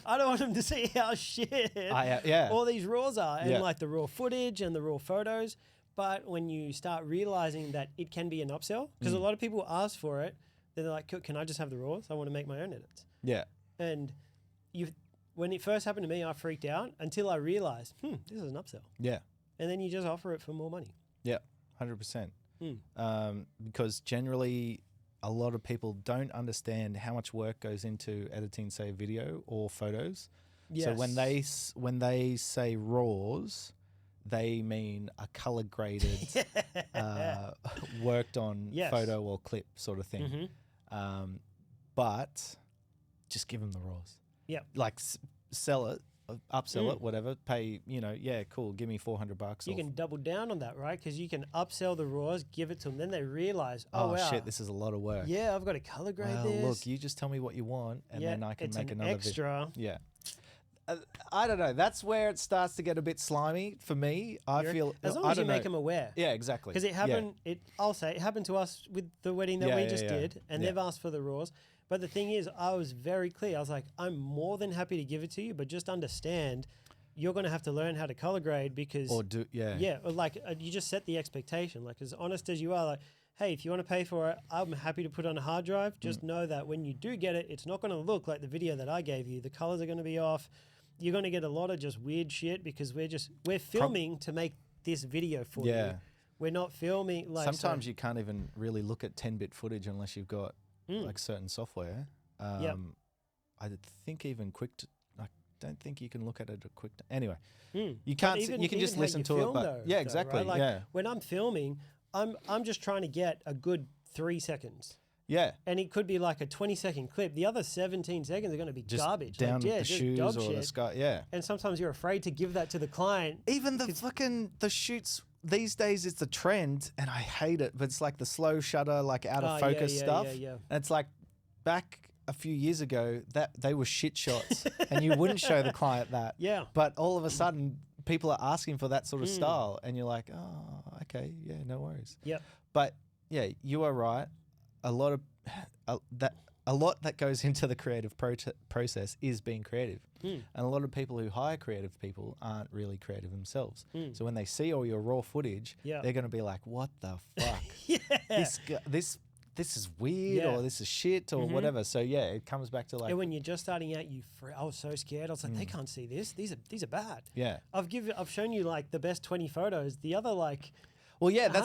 I don't want them to see how shit yeah. all these raws are. And Yeah. like the raw footage and the raw photos. But when you start realizing that it can be an upsell, because a lot of people ask for it, they're like, can I just have the raws? I want to make my own edits. Yeah. And when it first happened to me, I freaked out until I realized, this is an upsell. Yeah. And then you just offer it for more money. Yeah. 100%. Because generally a lot of people don't understand how much work goes into editing, say, video or photos. Yes. So when they say raws, they mean a color graded, worked on photo or clip sort of thing. But just give them the raws. Yeah. Like sell it, upsell it, whatever. Pay, cool. Give me $400. You can double down on that, right? Because you can upsell the raws, give it to them. Then they realize, oh wow, shit, this is a lot of work. Yeah, I've got to color grade Well, this. look, you just tell me what you want, and then I can make another extra. Yeah. I don't know. That's where it starts to get a bit slimy for me. I feel as long I as you don't make know. them aware. Yeah, exactly. Because it happened. I'll say it happened to us with the wedding that we just did, and they've asked for the raws. But the thing is, I was very clear. I was like, I'm more than happy to give it to you, but just understand, you're going to have to learn how to color grade because or you just set the expectation. Like as honest as you are, like, hey, if you want to pay for it, I'm happy to put it on a hard drive. Just know that when you do get it, it's not going to look like the video that I gave you. The colors are going to be off. You're going to get a lot of just weird shit because we're filming to make this video for you. We're not filming like sometimes you can't even really look at 10-bit footage unless you've got like certain software. I think even I don't think you can look at it at quick. Anyway, you can't. You can just listen to it. But yeah, exactly. Right? Like yeah. When I'm filming, I'm just trying to get a good 3 seconds. Yeah. And it could be like a 20-second clip. The other 17 seconds are going to be just garbage. Down like, the shoes or shit. the sky. Yeah. And sometimes you're afraid to give that to the client. Even the shoots these days, it's a trend, and I hate it. But it's like the slow shutter, like out of focus stuff. Yeah. And it's like back a few years ago that they were shit shots, and you wouldn't show the client that. Yeah. But all of a sudden, people are asking for that sort of style, and you're like, oh, okay, yeah, no worries. Yep. But yeah, you are right. A lot that goes into the creative process is being creative. And a lot of people who hire creative people aren't really creative themselves. So when they see all your raw footage, they're going to be like, what the fuck? This is weird or this is shit or whatever. So yeah, it comes back to like. And when you're just starting out, I was so scared. I was like, they can't see this. These are bad. Yeah. I've shown you like the best 20 photos. The other like. Well, yeah, that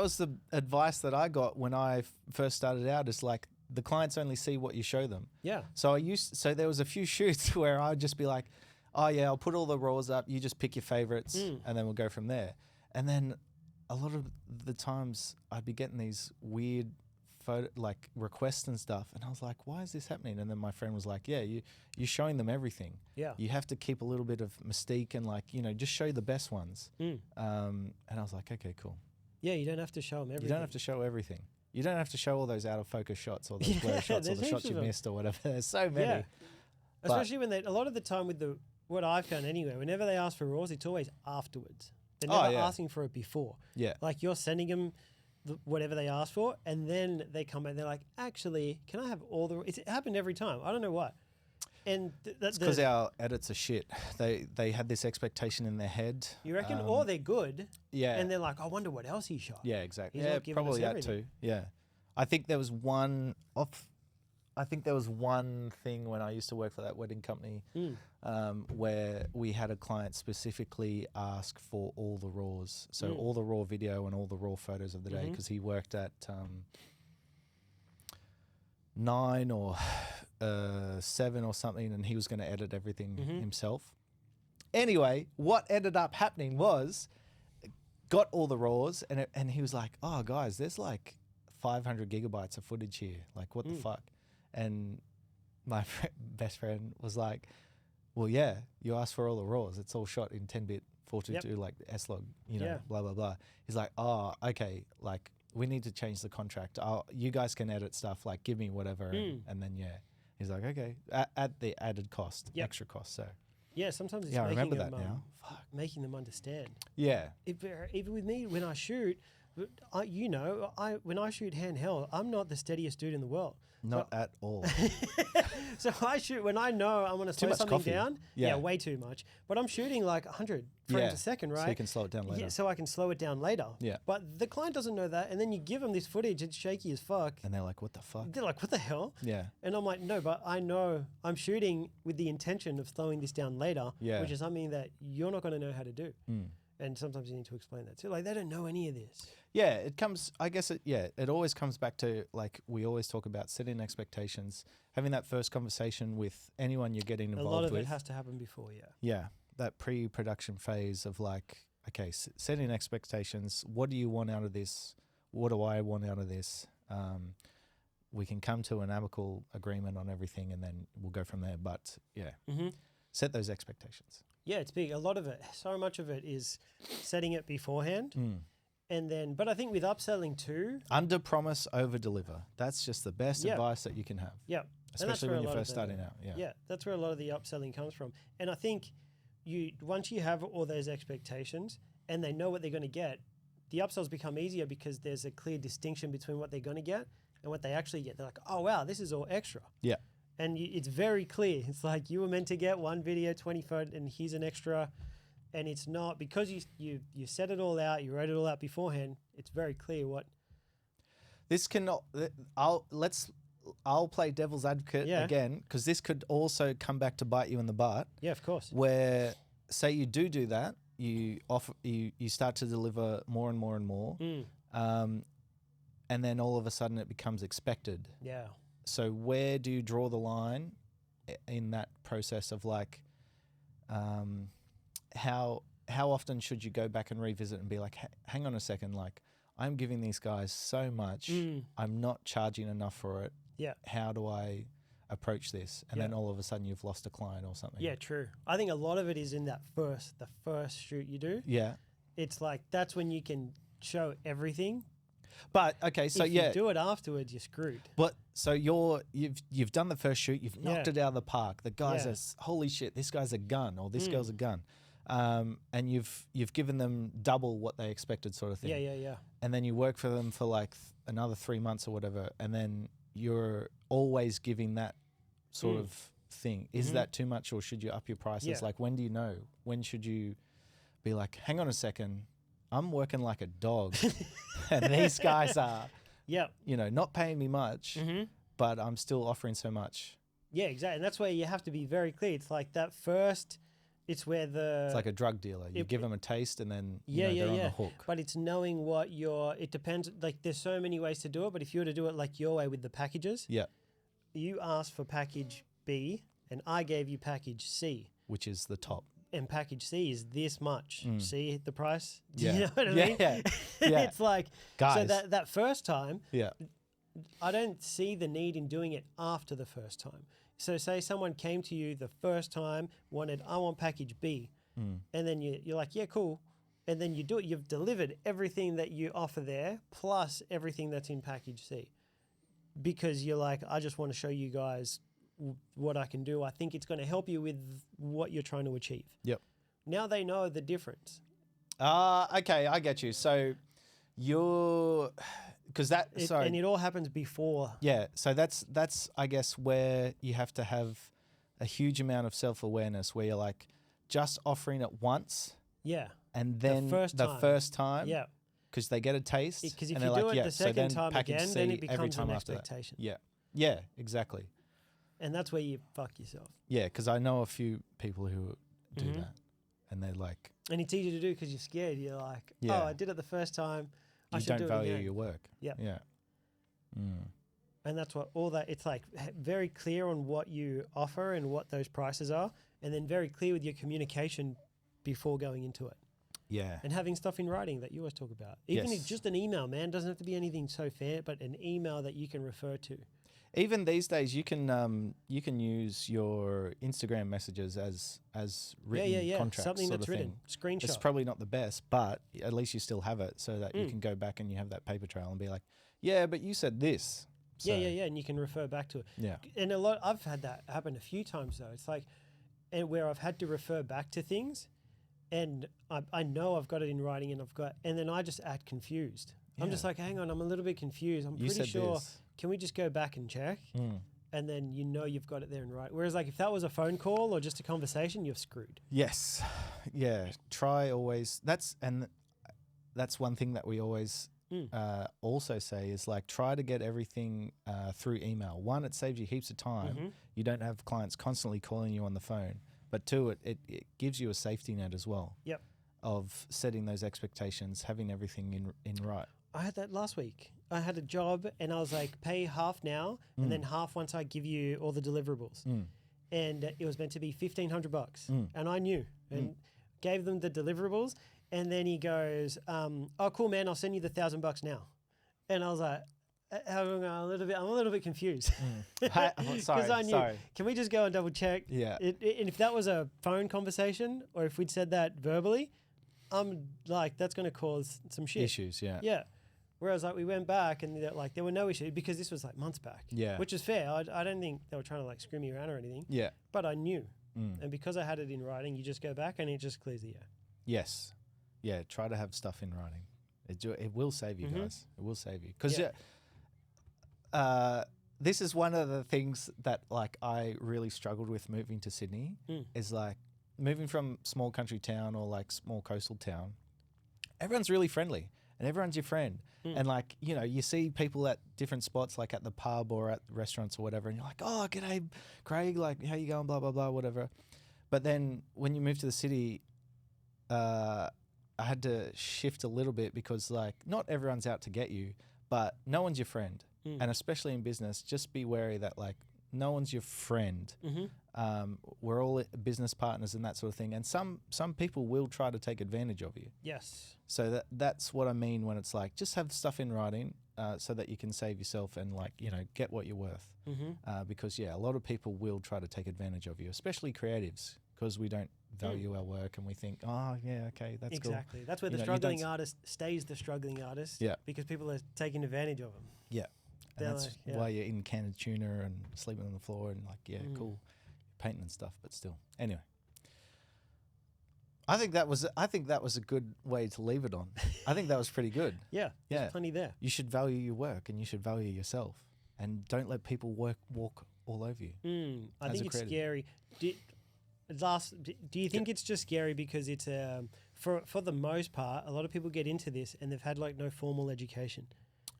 was the advice that I got when I first started out. Is like the clients only see what you show them. Yeah. So there was a few shoots where I'd just be like, oh yeah, I'll put all the raws up. You just pick your favorites, and then we'll go from there. And then a lot of the times I'd be getting these weird photo like requests and stuff, and I was like, why is this happening? And then my friend was like, yeah, you're showing them everything. Yeah. You have to keep a little bit of mystique and like, just show the best ones. And I was like, okay, cool. Yeah, you don't have to show them everything. You don't have to show everything. You don't have to show all those out of focus shots or those blur shots or the shots you missed or whatever. There's so many. Yeah. Especially when a lot of the time with what I've found anyway, whenever they ask for raws, it's always afterwards. They're never asking for it before. Yeah. Like you're sending them whatever they asked for, and then they come back. They're like, "Actually, can I have all the?" It happened every time. I don't know what. And that's because our edits are shit. They had this expectation in their head. You reckon, or they're good. Yeah. And they're like, "I wonder what else he shot." Yeah, exactly. He's yeah, not giving probably us that everything. too. Yeah. I think there was one thing when I used to work for that wedding company where we had a client specifically ask for all the raws. So all the raw video and all the raw photos of the day, because he worked at 9 or 7 or something, and he was going to edit everything himself. Anyway, what ended up happening was got all the raws, and he was like, oh, guys, there's like 500 gigabytes of footage here. Like, what the fuck? And my best friend was like, well, yeah, you asked for all the raws. It's all shot in 10-bit 422, like S-log, you know, Yeah. blah, blah, blah. He's like, oh, okay, like we need to change the contract. You guys can edit stuff, like give me whatever. And then, yeah, he's like, okay, at the added cost, Yep. extra cost. So, Yeah, sometimes it's yeah, I making remember them, that now. making them understand. Yeah. Even with me, when I shoot, when I shoot handheld, I'm not the steadiest dude in the world. Not at all. So I shoot when I know I'm going to slow much something coffee. down. Yeah. Way too much. But I'm shooting like 100 frames a second, right? So you can slow it down later. Yeah, so I can slow it down later. Yeah. But the client doesn't know that, and then you give them this footage, it's shaky as fuck. And they're like, what the fuck? They're like, what the hell? Yeah. And I'm like, no, but I know I'm shooting with the intention of slowing this down later, Yeah. which is something that you're not going to know how to do. Mm. And sometimes you need to explain that too. Like, they don't know any of this. Yeah, it comes, I guess it always comes back to, like, we always talk about setting expectations, having that first conversation with anyone you're getting involved with. A lot of it has to happen before, yeah. Yeah, that pre-production phase of like, okay, setting expectations. What do you want out of this? What do I want out of this? We can come to an amicable agreement on everything and then we'll go from there. But yeah, set those expectations. Yeah, it's big. A lot of it, so much of it is setting it beforehand. And then, but I think with upselling too. Under promise, over deliver. That's just the best advice that you can have. Yeah. Especially when you're first starting out. Yeah. Yeah, that's where a lot of the upselling comes from. And I think once you have all those expectations and they know what they're going to get, the upsells become easier because there's a clear distinction between what they're going to get and what they actually get. They're like, oh, wow, this is all extra. Yeah. And it's very clear. It's like you were meant to get one video, 20 photos, and here's an extra. And it's not, because you set it all out, you wrote it all out beforehand, it's very clear what. This cannot, I'll play devil's advocate again, because this could also come back to bite you in the butt. Yeah, of course. Where, say you do that, you start to deliver more and more and more, and then all of a sudden it becomes expected. Yeah. So where do you draw the line in that process of like, how often should you go back and revisit and be like, hang on a second, like I'm giving these guys so much, I'm not charging enough for it. Yeah. How do I approach this? And then all of a sudden you've lost a client or something. Yeah, true. I think a lot of it is in the first shoot you do. Yeah. It's like, that's when you can show everything. But okay, so if you do it afterwards, you're screwed. But so you've done the first shoot, you've knocked it out of the park. The guys are, holy shit, this guy's a gun, or this girl's a gun. And you've given them double what they expected, sort of thing. Yeah. And then you work for them for like another 3 months or whatever, and then you're always giving that sort of thing. Is that too much, or should you up your prices? Yeah. Like, when do you know? When should you be like, hang on a second, I'm working like a dog, and these guys are, not paying me much, but I'm still offering so much. Yeah, exactly. And that's where you have to be very clear. It's like that first. It's where it's like a drug dealer. You give them a taste and then they're on the hook. But it's knowing what it depends. Like, there's so many ways to do it, but if you were to do it like your way with the packages, you asked for package B and I gave you package C. Which is the top. And package C is this much. See the price? Do Yeah. you know what I mean? Yeah. It's like, guys. So that first time, yeah, I don't see the need in doing it after the first time. So say someone came to you the first time, I want package B. And then you're like, yeah, cool. And then you do it. You've delivered everything that you offer there, plus everything that's in package C. Because you're like, I just want to show you guys what I can do. I think it's going to help you with what you're trying to achieve. Yep. Now they know the difference. Okay, I get you. So and it all happens before. Yeah, so that's I guess where you have to have a huge amount of self-awareness, where you're like just offering it once. Yeah. And then the first time. Yeah. Because they get a taste. Because if you do it the second time again, then it becomes an expectation. Yeah. Yeah, exactly. And that's where you fuck yourself. Yeah, because I know a few people who do that. And they're like... And it's easy to do because you're scared. You're like, oh, I did it the first time. I should do it don't value again. your work. Yeah. Yeah. And that's what it's like, very clear on what you offer and what those prices are, and then very clear with your communication before going into it. Yeah. And having stuff in writing that you always talk about. Even if just an email, man, doesn't have to be anything so fair, but an email that you can refer to. Even these days, you can use your Instagram messages as written contracts. Something sort that's of written. thing. It's Screenshot. probably not the best, but at least you still have it, so that you can go back and you have that paper trail and be like, yeah, but you said this. So, Yeah, and you can refer back to it. Yeah. And I've had that happen a few times though. It's like, and where I've had to refer back to things, and I know I've got it in writing, and then I just act confused. I'm just like, hang on, I'm a little bit confused. I'm pretty sure. Can we just go back and check? And then you've got it there in writing. Whereas like if that was a phone call or just a conversation, you're screwed. Yes. Yeah. Try always. That's one thing that we always also say is like try to get everything through email. One, it saves you heaps of time. You don't have clients constantly calling you on the phone. But two, it gives you a safety net as well. Yep. Of setting those expectations, having everything in right. I had that last week. I had a job and I was like, pay half now and then half once I give you all the deliverables. And it was meant to be $1,500. And I knew and gave them the deliverables. And then he goes, oh, cool, man, I'll send you the $1,000 now. And I was like, I'm a little bit confused. Sorry. Can we just go and double check? Yeah. And if that was a phone conversation or if we'd said that verbally, I'm like, that's going to cause some shit. Issues, yeah. Yeah. Whereas like we went back and like there were no issues because this was like months back. Yeah. Which is fair. I don't think they were trying to like screw me around or anything. Yeah. But I knew. And because I had it in writing, you just go back and it just clears the air. Yes. Yeah. Try to have stuff in writing. It will save you guys. It will save you. Because this is one of the things that like I really struggled with moving to Sydney is like moving from small country town or like small coastal town. Everyone's really friendly and everyone's your friend. And like, you know, you see people at different spots, like at the pub or at restaurants or whatever, and you're like, oh, g'day, Craig, like, how you going, blah, blah, blah, whatever. But then when you move to the city, I had to shift a little bit because like not everyone's out to get you, but no one's your friend. And especially in business, just be wary that like no one's your friend. We're all business partners and that sort of thing. And some people will try to take advantage of you. Yes. So that's what I mean when it's like, just have stuff in writing so that you can save yourself and like, you know, get what you're worth. Because yeah, a lot of people will try to take advantage of you, especially creatives, because we don't value our work and we think, oh yeah, okay, that's cool. Exactly. That's where the struggling artist stays the struggling artist. Yeah. Because people are taking advantage of them. Yeah. And that's why you're in canned tuna and sleeping on the floor and like, cool, painting and stuff, but still. Anyway, I think that was a good way to leave it on. I think that was pretty good. Yeah. There's plenty there. You should value your work and you should value yourself, and don't let people walk all over you. I think it's scary. Do you think it's just scary because it's for the most part, a lot of people get into this and they've had like no formal education.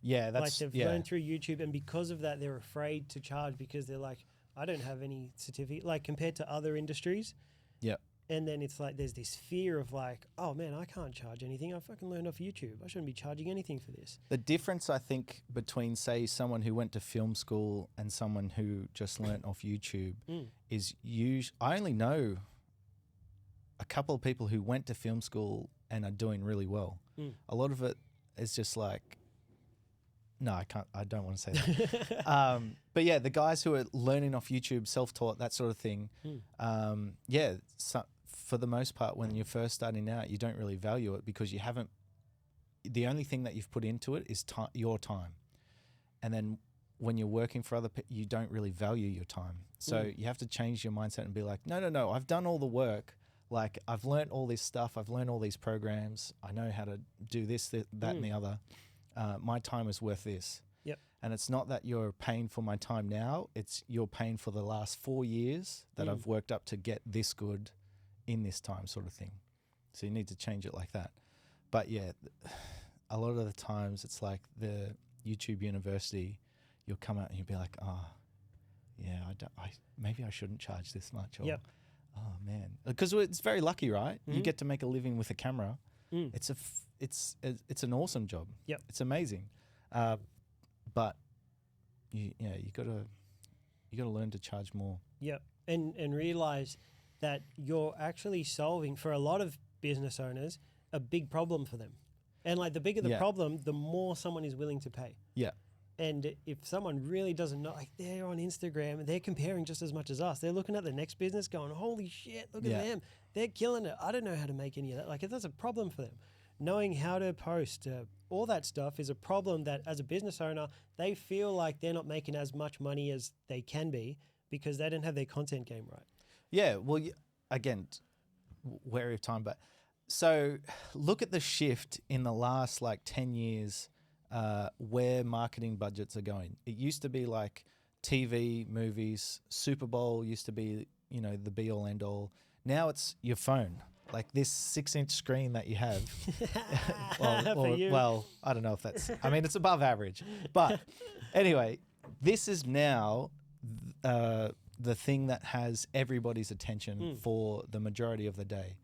Yeah, that's like they've learned through YouTube, and because of that, they're afraid to charge because they're like, I don't have any certificate, like compared to other industries. Yeah. And then it's like there's this fear of like, oh man, I can't charge anything. I fucking learned off YouTube. I shouldn't be charging anything for this. The difference, I think, between say someone who went to film school and someone who just learnt off YouTube is I only know a couple of people who went to film school and are doing really well. A lot of it is just like, no, I don't want to say that. But yeah, the guys who are learning off YouTube, self-taught, that sort of thing. For the most part, when you're first starting out, you don't really value it because the only thing that you've put into it is your time. And then when you're working for other people, you don't really value your time. So you have to change your mindset and be like, no, I've done all the work. Like I've learned all this stuff. I've learned all these programs. I know how to do this, that, and the other. My time is worth this. Yep. And it's not that you're paying for my time now, it's you're paying for the last 4 years that I've worked up to get this good in this time, sort of thing. So you need to change it like that. But yeah, a lot of the times it's like the YouTube university, you'll come out and you'll be like, oh yeah, maybe I shouldn't charge this much. Or, oh man, because it's very lucky, right? You get to make a living with a camera. It's an awesome job. Yep. It's amazing. But you gotta learn to charge more. Yep. And realize that you're actually solving, for a lot of business owners, a big problem for them. And like the bigger the problem, the more someone is willing to pay. Yeah. And if someone really doesn't know, like they're on Instagram and they're comparing just as much as us, they're looking at the next business going, holy shit, look at them. They're killing it. I don't know how to make any of that. Like that's a problem for them. Knowing how to post, all that stuff is a problem that as a business owner, they feel like they're not making as much money as they can be because they don't have their content game right. Yeah. Well, again, wary of time, but so look at the shift in the last like 10 years where marketing budgets are going. It used to be like TV, movies, Super Bowl used to be, you know, the be all end all. Now it's your phone. Like this 6-inch screen that you have. Well, I don't know if that's, I mean, it's above average. But anyway, this is now the thing that has everybody's attention for the majority of the day.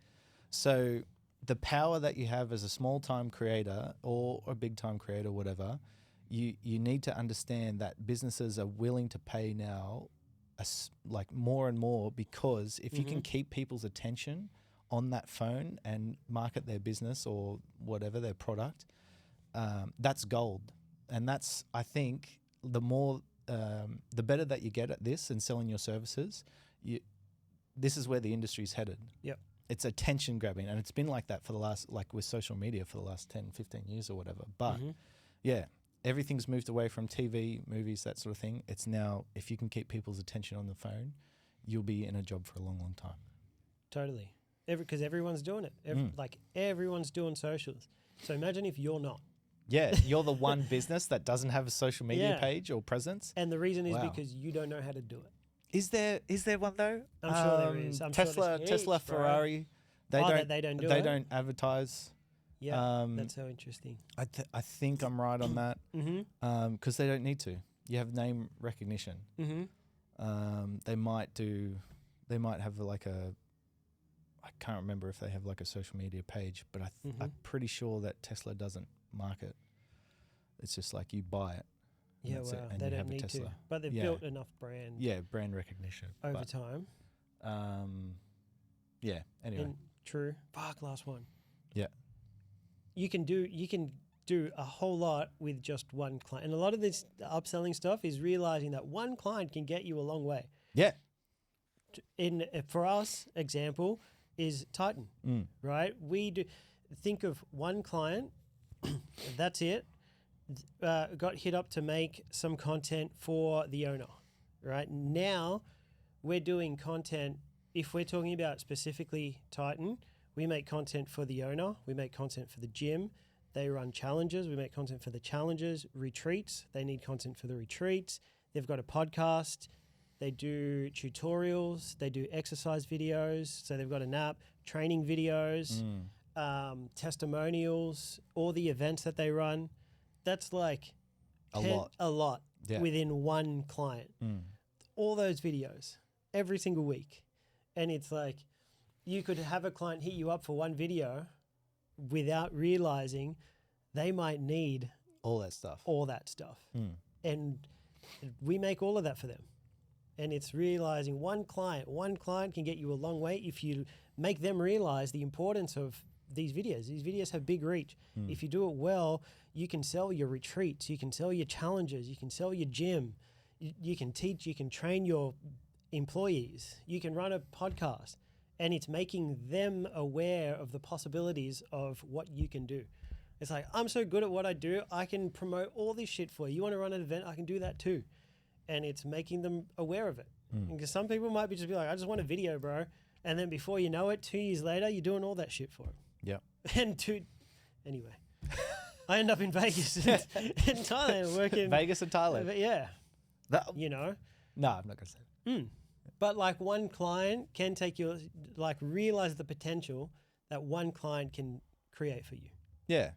So the power that you have as a small-time creator or a big-time creator, whatever, you need to understand that businesses are willing to pay now like more and more because if you can keep people's attention on that phone and market their business or whatever, their product, that's gold. And that's, I think, the better that you get at this and selling your services, this is where the industry's headed. Yep. It's attention grabbing, and it's been like that for the last, like with social media for the last 10, 15 years or whatever. But yeah, everything's moved away from TV, movies, that sort of thing. It's now, if you can keep people's attention on the phone, you'll be in a job for a long, long time. Totally. Because everyone's doing it. Like everyone's doing socials. So imagine if you're not. Yeah, you're the one business that doesn't have a social media page or presence. And the reason is because you don't know how to do it. Is there one though? I'm sure there is. Tesla, Ferrari, they don't advertise. Yeah, that's so interesting. I think I'm right on that. Because they don't need to. You have name recognition. They might have like a. I can't remember if they have like a social media page, but I'm pretty sure that Tesla doesn't market. It's just like you buy it. Yeah, wow. They don't need to. But they've built enough brand. Yeah, brand recognition. Over time. Yeah, anyway. And true. Fuck, last one. Yeah. You can do a whole lot with just one client. And a lot of this upselling stuff is realizing that one client can get you a long way. Yeah. For us, example is Titan, right? We do think of one client, that's it. Got hit up to make some content for the owner, right? Now we're doing content. If we're talking about specifically Titan, we make content for the owner. We make content for the gym. They run challenges. We make content for the challenges. Retreats. They need content for the retreats. They've got a podcast. They do tutorials. They do exercise videos. So they've got an app, training videos, testimonials, all the events that they run. That's like a lot within one client. All those videos every single week. And it's like you could have a client hit you up for one video without realizing they might need all that stuff. And we make all of that for them. And it's realizing one client can get you a long way if you make them realize the importance of these videos. These videos have big reach. If you do it well, you can sell your retreats, you can sell your challenges, you can sell your gym, you can teach, you can train your employees, you can run a podcast, and it's making them aware of the possibilities of what you can do. It's like, I'm so good at what I do, I can promote all this shit for you. You want to run an event, I can do that too. And it's making them aware of it. Because some people might just be like, I just want a video, bro. And then before you know it, 2 years later, you're doing all that shit for them. Yeah. Anyway, I end up in Vegas and Thailand working. Vegas and Thailand. Yeah. No, I'm not going to say that. But like one client can take you, like realize the potential that one client can create for you. Yeah.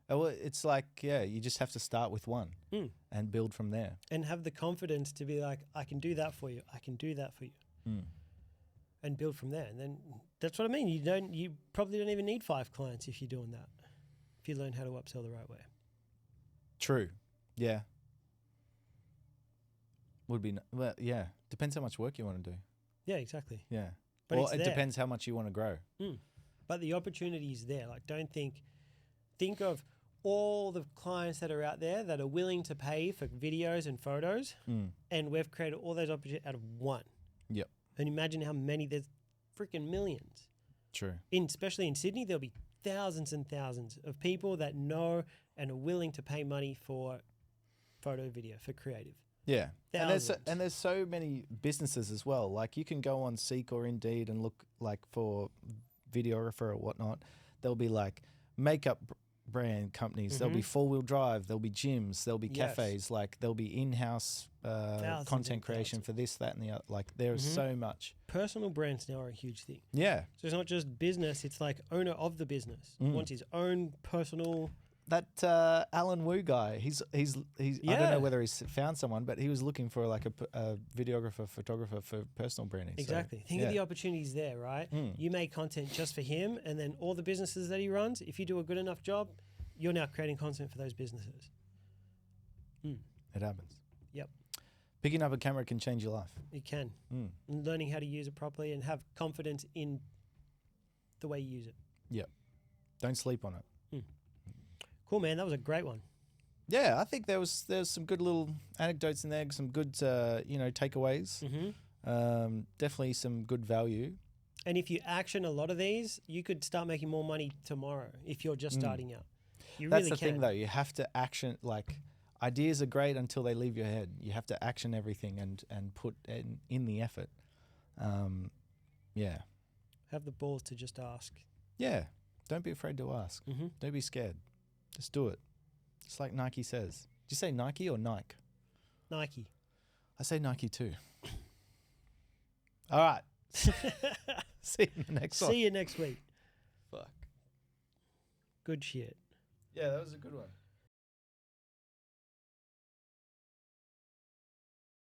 Well, it's like, you just have to start with one and build from there. And have the confidence to be like, I can do that for you. I can do that for you. And build from there. And then that's what I mean. You probably don't even need 5 clients if you're doing that. If you learn how to upsell the right way. True. Yeah. Depends how much work you want to do. Yeah, exactly. Yeah. But or it depends how much you want to grow. But the opportunity is there. Like, think of all the clients that are out there that are willing to pay for videos and photos, and we've created all those opportunities out of one. Yep. And imagine how many, there's freaking millions. True. Especially in Sydney, there'll be thousands and thousands of people that know and are willing to pay money for photo, video, for creative. Yeah. Thousands. And there's so many businesses as well. Like you can go on Seek or Indeed and look like for videographer or whatnot. There'll be like makeup brand companies. There'll be 4-wheel drive. There'll be gyms. There'll be cafes. Like there'll be in-house content creation for this, that, and the other. Like there's so much. Personal brands now are a huge thing. Yeah. So it's not just business. It's like owner of the business wants his own personal. That Alan Wu guy, he's I don't know whether he's found someone, but he was looking for like a videographer, photographer for personal branding. Exactly. So, Think of the opportunities there, right? You make content just for him, and then all the businesses that he runs, if you do a good enough job, you're now creating content for those businesses. It happens. Yep. Picking up a camera can change your life. It can. And learning how to use it properly and have confidence in the way you use it. Yep. Don't sleep on it. Cool, man. That was a great one. Yeah, I think there's some good little anecdotes in there, some good takeaways. Definitely some good value. And if you action a lot of these, you could start making more money tomorrow if you're just starting out. That's the thing, though. You have to action. Like ideas are great until they leave your head. You have to action everything and put in the effort. Yeah. Have the balls to just ask. Yeah. Don't be afraid to ask. Don't be scared. Just do it. Just like Nike says. Do you say Nike or Nike? Nike. I say Nike too. All right. See you in the next one. See you next week. Fuck. Good shit. Yeah, that was a good one.